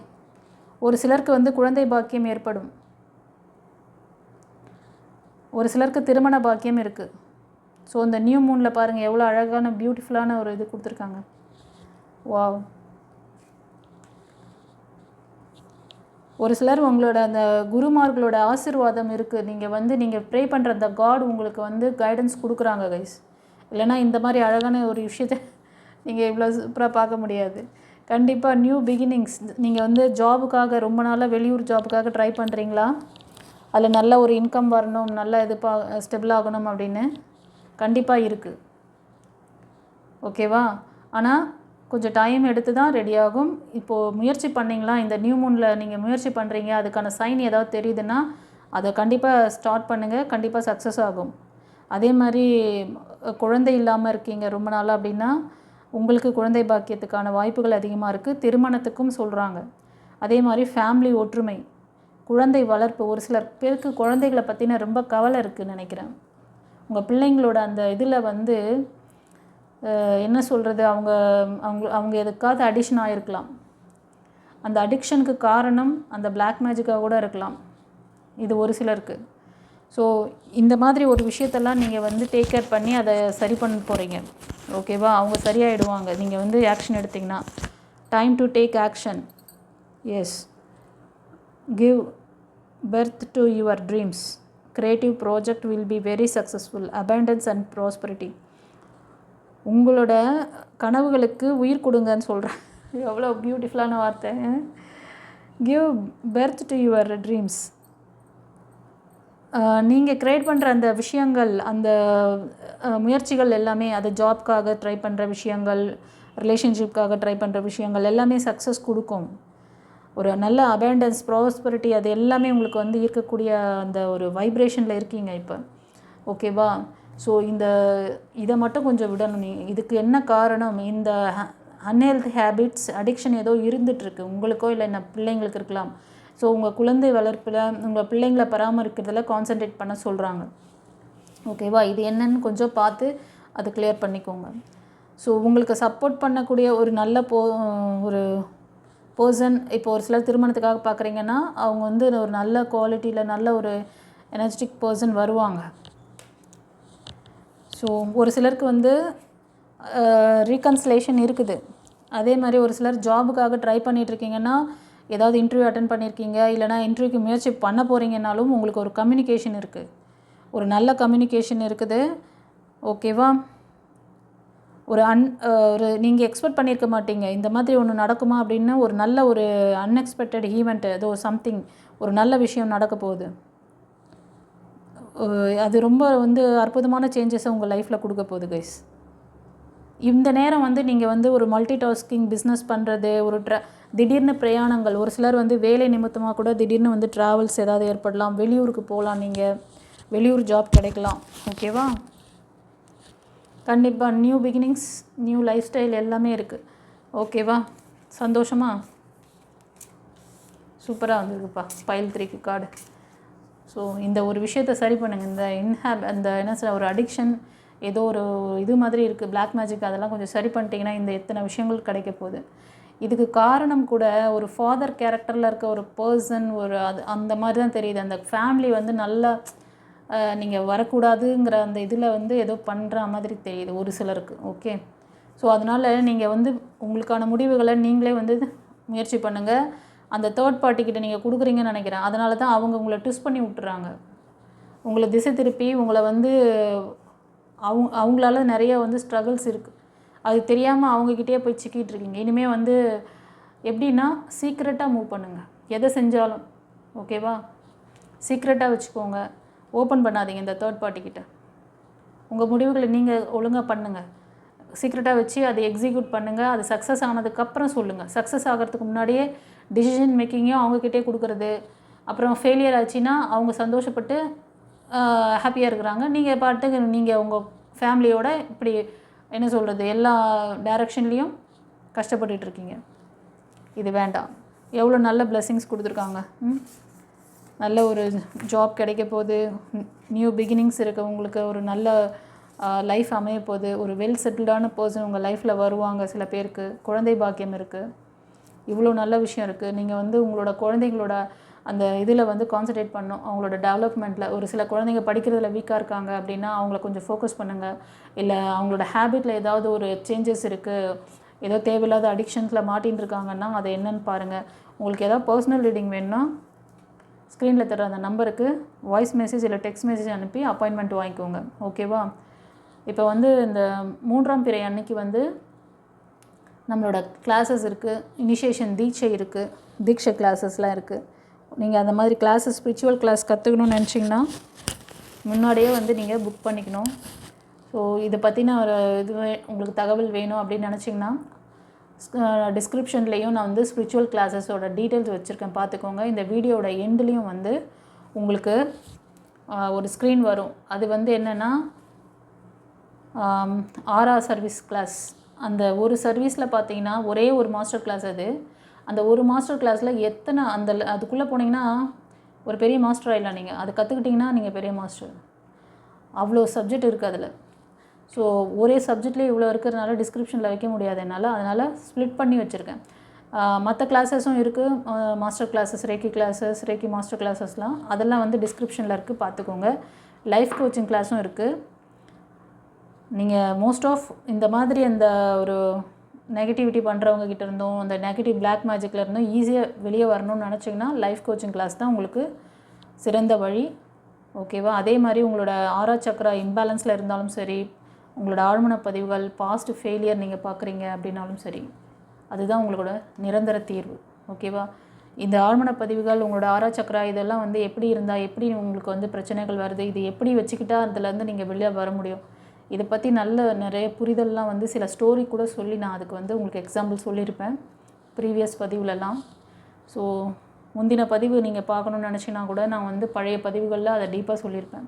ஒரு சிலருக்கு வந்து குழந்தை பாக்கியம் ஏற்படும், ஒரு சிலருக்கு திருமண பாக்கியம் இருக்குது. ஸோ இந்த நியூ மூனில் பாருங்கள் எவ்வளோ அழகான பியூட்டிஃபுல்லான ஒரு இது கொடுத்துருக்காங்க. வாவ். ஒரு சிலர் உங்களோட அந்த குருமார்களோட ஆசீர்வாதம் இருக்குது, நீங்கள் ப்ரே பண்ணுற அந்த காட் உங்களுக்கு வந்து கைடன்ஸ் கொடுக்குறாங்க கைஸ். இல்லைனா இந்த மாதிரி அழகான ஒரு விஷயத்தை நீங்கள் இவ்வளோ சூப்பராக பார்க்க முடியாது. கண்டிப்பாக நியூ பிகினிங்ஸ். நீங்கள் வந்து ஜாபுக்காக ரொம்ப நாளாக வெளியூர் ஜாபுக்காக ட்ரை பண்ணுறீங்களா? அதில் நல்ல ஒரு இன்கம் வரணும், நல்ல இது ஸ்டெபிள் ஆகணும் அப்படின்னு கண்டிப்பாக இருக்குது. ஓகேவா? ஆனால் கொஞ்சம் டைம் எடுத்து தான் ரெடி ஆகும். இப்போது முயற்சி பண்ணிங்களா, இந்த நியூ மூனில் நீங்கள் முயற்சி பண்ணுறீங்க, அதுக்கான சைன் ஏதாவது தெரியுதுன்னா அதை கண்டிப்பாக ஸ்டார்ட் பண்ணுங்கள், கண்டிப்பாக சக்ஸஸ் ஆகும். அதே மாதிரி குழந்தை இல்லாமல் இருக்கீங்க ரொம்ப நாளாக அப்படின்னா உங்களுக்கு குழந்தை பாக்கியத்துக்கான வாய்ப்புகள் அதிகமாக இருக்குது. திருமணத்துக்கும் சொல்கிறாங்க. அதே மாதிரி ஃபேமிலி ஒற்றுமை, குழந்தை வளர்ப்பு. ஒரு சிலர் பேருக்கு குழந்தைகளை பற்றின ரொம்ப கவலை இருக்குதுன்னு நினைக்கிறேன். உங்கள் பிள்ளைங்களோட அந்த இதில் வந்து என்ன சொல்கிறது, அவங்க அவங்க அவங்க எதுக்காவது அடிக்ஷன் ஆகிருக்கலாம். அந்த அடிக்ஷனுக்கு காரணம் அந்த பிளாக் மேஜிக்காக கூட இருக்கலாம். இது ஒரு சிலருக்கு. ஸோ இந்த மாதிரி ஒரு விஷயத்தெல்லாம் நீங்கள் வந்து டேக் கேர் பண்ணி அதை சரி பண்ண போகிறீங்க. ஓகேவா? அவங்க சரியாயிடுவாங்க நீங்கள் வந்து ஆக்ஷன் எடுத்திங்கன்னா. Time to take action. Yes, give birth to your dreams. Creative project will be very successful. Abundance and prosperity. உங்களோட கனவுகளுக்கு உயிர் கொடுங்கன்னு சொல்கிறேன். எவ்வளோ பியூட்டிஃபுல்லான வார்த்தை. Give birth to your dreams. நீங்கள் க்ரியேட் பண்ணுற அந்த விஷயங்கள், அந்த முயற்சிகள் எல்லாமே, அது ஜாப்க்காக ட்ரை பண்ணுற விஷயங்கள், ரிலேஷன்ஷிப்காக ட்ரை பண்ணுற விஷயங்கள் எல்லாமே சக்ஸஸ் கொடுக்கும். ஒரு நல்ல அபேண்டன்ஸ், ப்ராஸ்பரிட்டி, அது எல்லாமே உங்களுக்கு வந்து இருக்கக்கூடிய அந்த ஒரு வைப்ரேஷனில் இருக்கீங்க இப்போ. ஓகேவா? ஸோ இதை மட்டும் கொஞ்சம் விடணும். இதுக்கு என்ன காரணம்? இந்த அன்ஹெல்தி ஹேபிட்ஸ், அடிக்ஷன் ஏதோ இருந்துகிட்ருக்கு உங்களுக்கோ இல்லை என்ன பிள்ளைங்களுக்கு இருக்கலாம். ஸோ உங்கள் குழந்தை வளர்ப்பில், உங்கள் பிள்ளைங்களை பராமரிக்கிறதுல கான்சன்ட்ரேட் பண்ண சொல்கிறாங்க. ஓகேவா? இது என்னன்னு கொஞ்சம் பார்த்து அது கிளியர் பண்ணிக்கோங்க. ஸோ உங்களுக்கு சப்போர்ட் பண்ணக்கூடிய ஒரு நல்ல ஒரு பர்சன், இப்போ ஒரு சிலர் திருமணத்துக்காக பார்க்குறீங்கன்னா அவங்க வந்து ஒரு நல்ல குவாலிட்டியில் நல்ல ஒரு எனர்ஜெட்டிக் பர்சன் வருவாங்க. ஸோ ஒரு சிலருக்கு வந்து ரீகன்சிலேஷன் இருக்குது. அதே மாதிரி ஒரு சிலர் ஜாபுக்காக ட்ரை பண்ணிகிட்ருக்கீங்கன்னா, ஏதாவது இன்டர்வியூ அட்டன் பண்ணியிருக்கீங்க, இல்லைனா இன்டர்வியூக்கு முயற்சி பண்ண போகிறீங்கன்னாலும் உங்களுக்கு ஒரு கம்யூனிகேஷன் இருக்குது, ஒரு நல்ல கம்யூனிகேஷன் இருக்குது. ஓகேவா? ஒரு நீங்கள் எக்ஸ்பெக்ட் பண்ணியிருக்க மாட்டீங்க இந்த மாதிரி ஒன்று நடக்குமா அப்படின்னு. ஒரு நல்ல ஒரு அன்எக்ஸ்பெக்டட் ஈவெண்ட்டு, ஏதோ சம்திங், ஒரு நல்ல விஷயம் நடக்க போகுது. அது ரொம்ப வந்து அற்புதமான சேஞ்சஸை உங்கள் லைஃப்பில் கொடுக்க போகுது கைஸ். இந்த நேரம் வந்து நீங்கள் வந்து ஒரு மல்டி டாஸ்கிங் பிஸ்னஸ் பண்ணுறது, ஒரு திடீர்னு பிரயாணங்கள், ஒரு சிலர் வந்து வேலை நிமித்தமாக கூட திடீர்னு வந்து ட்ராவல்ஸ் ஏதாவது ஏற்படலாம், வெளியூருக்கு போகலாம், நீங்கள் வெளியூர் ஜாப் கிடைக்கலாம். ஓகேவா? கண்டிப்பாக new beginnings, new life style எல்லாமே இருக்குது. ஓகேவா? சந்தோஷமா? சூப்பராக வந்திருக்குப்பா பைல் 3க்கு கார்டு. ஸோ இந்த ஒரு விஷயத்தை சரி பண்ணுங்கள். அந்த என்ன சொல்ல, ஒரு அடிக்ஷன் ஏதோ ஒரு இது மாதிரி இருக்குது, பிளாக் மேஜிக், அதெல்லாம் கொஞ்சம் சரி பண்ணிட்டீங்கன்னா இந்த எத்தனை விஷயங்கள் கிடைக்க போகுது. இதுக்கு காரணம் கூட ஒரு ஃபாதர் கேரக்டரில் இருக்க ஒரு பர்சன், ஒரு அந்த மாதிரி தான் தெரியுது. அந்த ஃபேமிலி வந்து நல்லா நீங்கள் வரக்கூடாதுங்கிற அந்த இதில் வந்து ஏதோ பண்ணுற மாதிரி தெரியுது ஒரு சிலருக்கு. ஓகே, ஸோ அதனால் நீங்கள் வந்து உங்களுக்கான முடிவுகளை நீங்களே வந்து முயற்சி பண்ணுங்கள். அந்த தேர்ட் பார்ட்டிக்கிட்ட நீங்கள் கொடுக்குறீங்கன்னு நினைக்கிறேன். அதனால தான் அவங்க உங்களை ட்விஸ்ட் பண்ணி விட்டுறாங்க, உங்களை திசை திருப்பி உங்களை வந்து அவங்களால நிறைய வந்து ஸ்ட்ரகிள்ஸ் இருக்குது, அது தெரியாமல் அவங்கக்கிட்டே போய் சிக்கிட்டு இருக்கீங்க. இனிமேல் வந்து எப்படின்னா சீக்ரெட்டாக மூவ் பண்ணுங்கள் எதை செஞ்சாலும். ஓகேவா? சீக்ரெட்டாக வச்சுக்கோங்க, ஓப்பன் பண்ணாதீங்க இந்த தேர்ட் பார்ட்டிக்கிட்ட. உங்கள் முடிவுகளை நீங்கள் ஒழுங்காக பண்ணுங்கள், சீக்ரெட்டாக வச்சு அதை எக்ஸிக்யூட் பண்ணுங்கள். அது சக்ஸஸ் ஆனதுக்கப்புறம் சொல்லுங்கள். சக்ஸஸ் ஆகிறதுக்கு முன்னாடியே டிசிஷன் மேக்கிங்கையும் அவங்கக்கிட்டே கொடுக்குறது. அப்புறம் ஃபெயிலியர் ஆச்சுன்னா அவங்க சந்தோஷப்பட்டு ஹாப்பியாக இருக்கிறாங்க, நீங்கள் பாட்டுக்கு நீங்கள் உங்கள் ஃபேமிலியோட இப்படி என்ன சொல்கிறது எல்லா டைரக்ஷன்லேயும் கஷ்டப்பட்டுட்ருக்கீங்க. இது வேண்டாம். எவ்வளோ நல்ல பிளெஸ்ஸிங்ஸ் கொடுத்துருக்காங்க. நல்ல ஒரு ஜாப் கிடைக்க போகுது, நியூ பிகினிங்ஸ் இருக்குது உங்களுக்கு, ஒரு நல்ல லைஃப் அமைய போகுது, ஒரு வெல் செட்டில்டான பர்சன் உங்கள் லைஃப்பில் வருவாங்க. சில பேருக்கு குழந்தை பாக்கியம் இருக்குது, இவ்வளோ நல்ல விஷயம் இருக்குது. நீங்கள் வந்து உங்களோட குழந்தைங்களோட அந்த இதில் வந்து கான்சன்ட்ரேட் பண்ணணும், அவங்களோட டெவலப்மெண்ட்டில். ஒரு சில குழந்தைங்க படிக்கிறதுல வீக்காக இருக்காங்க அப்படின்னா அவங்கள கொஞ்சம் ஃபோக்கஸ் பண்ணுங்கள். இல்லை அவங்களோட ஹேபிட்டில் ஏதாவது ஒரு சேஞ்சஸ் இருக்குது, ஏதோ தேவையில்லாத அடிக்ஷன்ஸில் மாட்டின்னு இருக்காங்கன்னா அதை என்னென்னு பாருங்கள். உங்களுக்கு ஏதாவது பர்சனல் ரீடிங் வேணும்னா ஸ்க்ரீனில் தர அந்த நம்பருக்கு வாய்ஸ் மெசேஜ் இல்லை டெக்ஸ்ட் மெசேஜ் அனுப்பி அப்பாயின்மெண்ட் வாங்கிக்கோங்க. ஓகேவா? இப்போ வந்து இந்த 3ஆம் பிறை அன்னைக்கு வந்து நம்மளோட கிளாஸஸ் இருக்குது, இனிஷியேஷன் தீட்சை இருக்குது, தீட்சை கிளாஸஸ்லாம் இருக்குது. நீங்கள் அந்த மாதிரி கிளாஸஸ் ஸ்பிரிச்சுவல் கிளாஸ் கற்றுக்கணும்னு நினச்சிங்கன்னா முன்னாடியே வந்து நீங்கள் புக் பண்ணிக்கணும். ஸோ இதை பற்றின ஒரு உங்களுக்கு தகவல் வேணும் அப்படின்னு நினச்சிங்கன்னா டிஸ்கிரிப்ஷன்லேயும் நான் வந்து ஸ்பிரிச்சுவல் கிளாஸஸோட டீட்டெயில்ஸ் வச்சுருக்கேன், பார்த்துக்கோங்க. இந்த வீடியோட எண்ட்லேயும் வந்து உங்களுக்கு ஒரு ஸ்க்ரீன் வரும். அது வந்து என்னென்னா ஆரா சர்வீஸ் கிளாஸ். அந்த ஒரு சர்வீஸில் பார்த்தீங்கன்னா ஒரே ஒரு மாஸ்டர் கிளாஸ் அது. அந்த ஒரு மாஸ்டர் கிளாஸில் எத்தனை அதுக்குள்ளே போனீங்கன்னா ஒரு பெரிய மாஸ்டர் ஆகிடலாம். நீங்கள் அதை கற்றுக்கிட்டிங்கன்னா நீங்கள் பெரிய மாஸ்டர். அவ்வளோ சப்ஜெக்ட் இருக்குது அதில். ஸோ ஒரே சப்ஜெக்ட்லேயே இவ்வளோ இருக்கிறதுனால டிஸ்கிரிப்ஷனில் வைக்க முடியாது என்னால், அதனால் ஸ்ப்ளிட் பண்ணி வச்சுருக்கேன். மற்ற கிளாஸஸும் இருக்குது, master classes, reiki classes, reiki master கிளாஸஸ்லாம் அதெல்லாம் வந்து டிஸ்கிரிப்ஷனில் இருக்குது, பார்த்துக்கோங்க. லைஃப் கோச்சிங் கிளாஸும் இருக்குது. நீங்கள் மோஸ்ட் ஆஃப் இந்த மாதிரி அந்த ஒரு நெகட்டிவிட்டி பண்ணுறவங்க கிட்ட இருந்தும் அந்த நெகட்டிவ் பிளாக் மேஜிக்கில் இருந்தும் ஈஸியாக வெளியே வரணும்னு நினச்சிங்கன்னா லைஃப் கோச்சிங் கிளாஸ் தான் உங்களுக்கு சிறந்த வழி. ஓகேவா? அதே மாதிரி உங்களோட ஆறா சக்கரா இம்பேலன்ஸில் இருந்தாலும் சரி, உங்களோட ஆழ்மன பதிவுகள், பாஸ்ட் ஃபெயிலியர் நீங்கள் பார்க்குறீங்க அப்படின்னாலும் சரி, அதுதான் உங்களோட நிரந்தர தீர்வு. ஓகேவா? இந்த ஆழ்மன பதிவுகள், உங்களோட ஆறா சக்கரா இதெல்லாம் வந்து எப்படி இருந்தால் எப்படி உங்களுக்கு வந்து பிரச்சனைகள் வருது, இது எப்படி வச்சுக்கிட்டா அதுலேருந்து நீங்கள் வெளியே வர முடியும், இதை பற்றி நிறைய புரிதல்லாம் வந்து சில ஸ்டோரி கூட சொல்லி நான் அதுக்கு வந்து உங்களுக்கு எக்ஸாம்பிள் சொல்லியிருப்பேன் ப்ரீவியஸ் பதிவுலலாம். ஸோ முந்தின பதிவு நீங்கள் பார்க்கணுன்னு நினச்சிங்கன்னா கூட நான் வந்து பழைய பதிவுகளில் அதை டீப்பாக சொல்லியிருப்பேன்.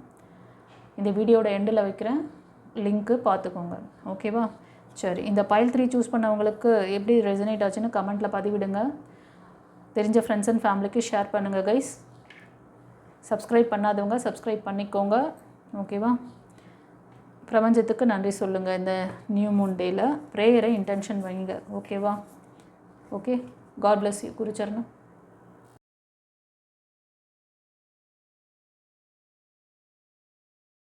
இந்த வீடியோட எண்டில் வைக்கிறேன், லிங்க்கு பார்த்துக்கோங்க. ஓகேவா? சரி, இந்த பைல் 3 சூஸ் பண்ணவங்களுக்கு எப்படி ரெசனேட் ஆச்சுன்னு கமெண்ட்டில் பதிவிடுங்க. தெரிஞ்ச ஃப்ரெண்ட்ஸ் அண்ட் ஃபேமிலிக்கு ஷேர் பண்ணுங்கள் கைஸ். சப்ஸ்கிரைப் பண்ணாதவங்க சப்ஸ்கிரைப் பண்ணிக்கோங்க. ஓகேவா? பிரபஞ்சத்துக்கு நன்றி சொல்லுங்கள். இந்த நியூ மூன் டேயில் ப்ரேயரை இன்டென்ஷன் வைங்க. ஓகேவா? Okay, God bless you. குருச்சரணம்.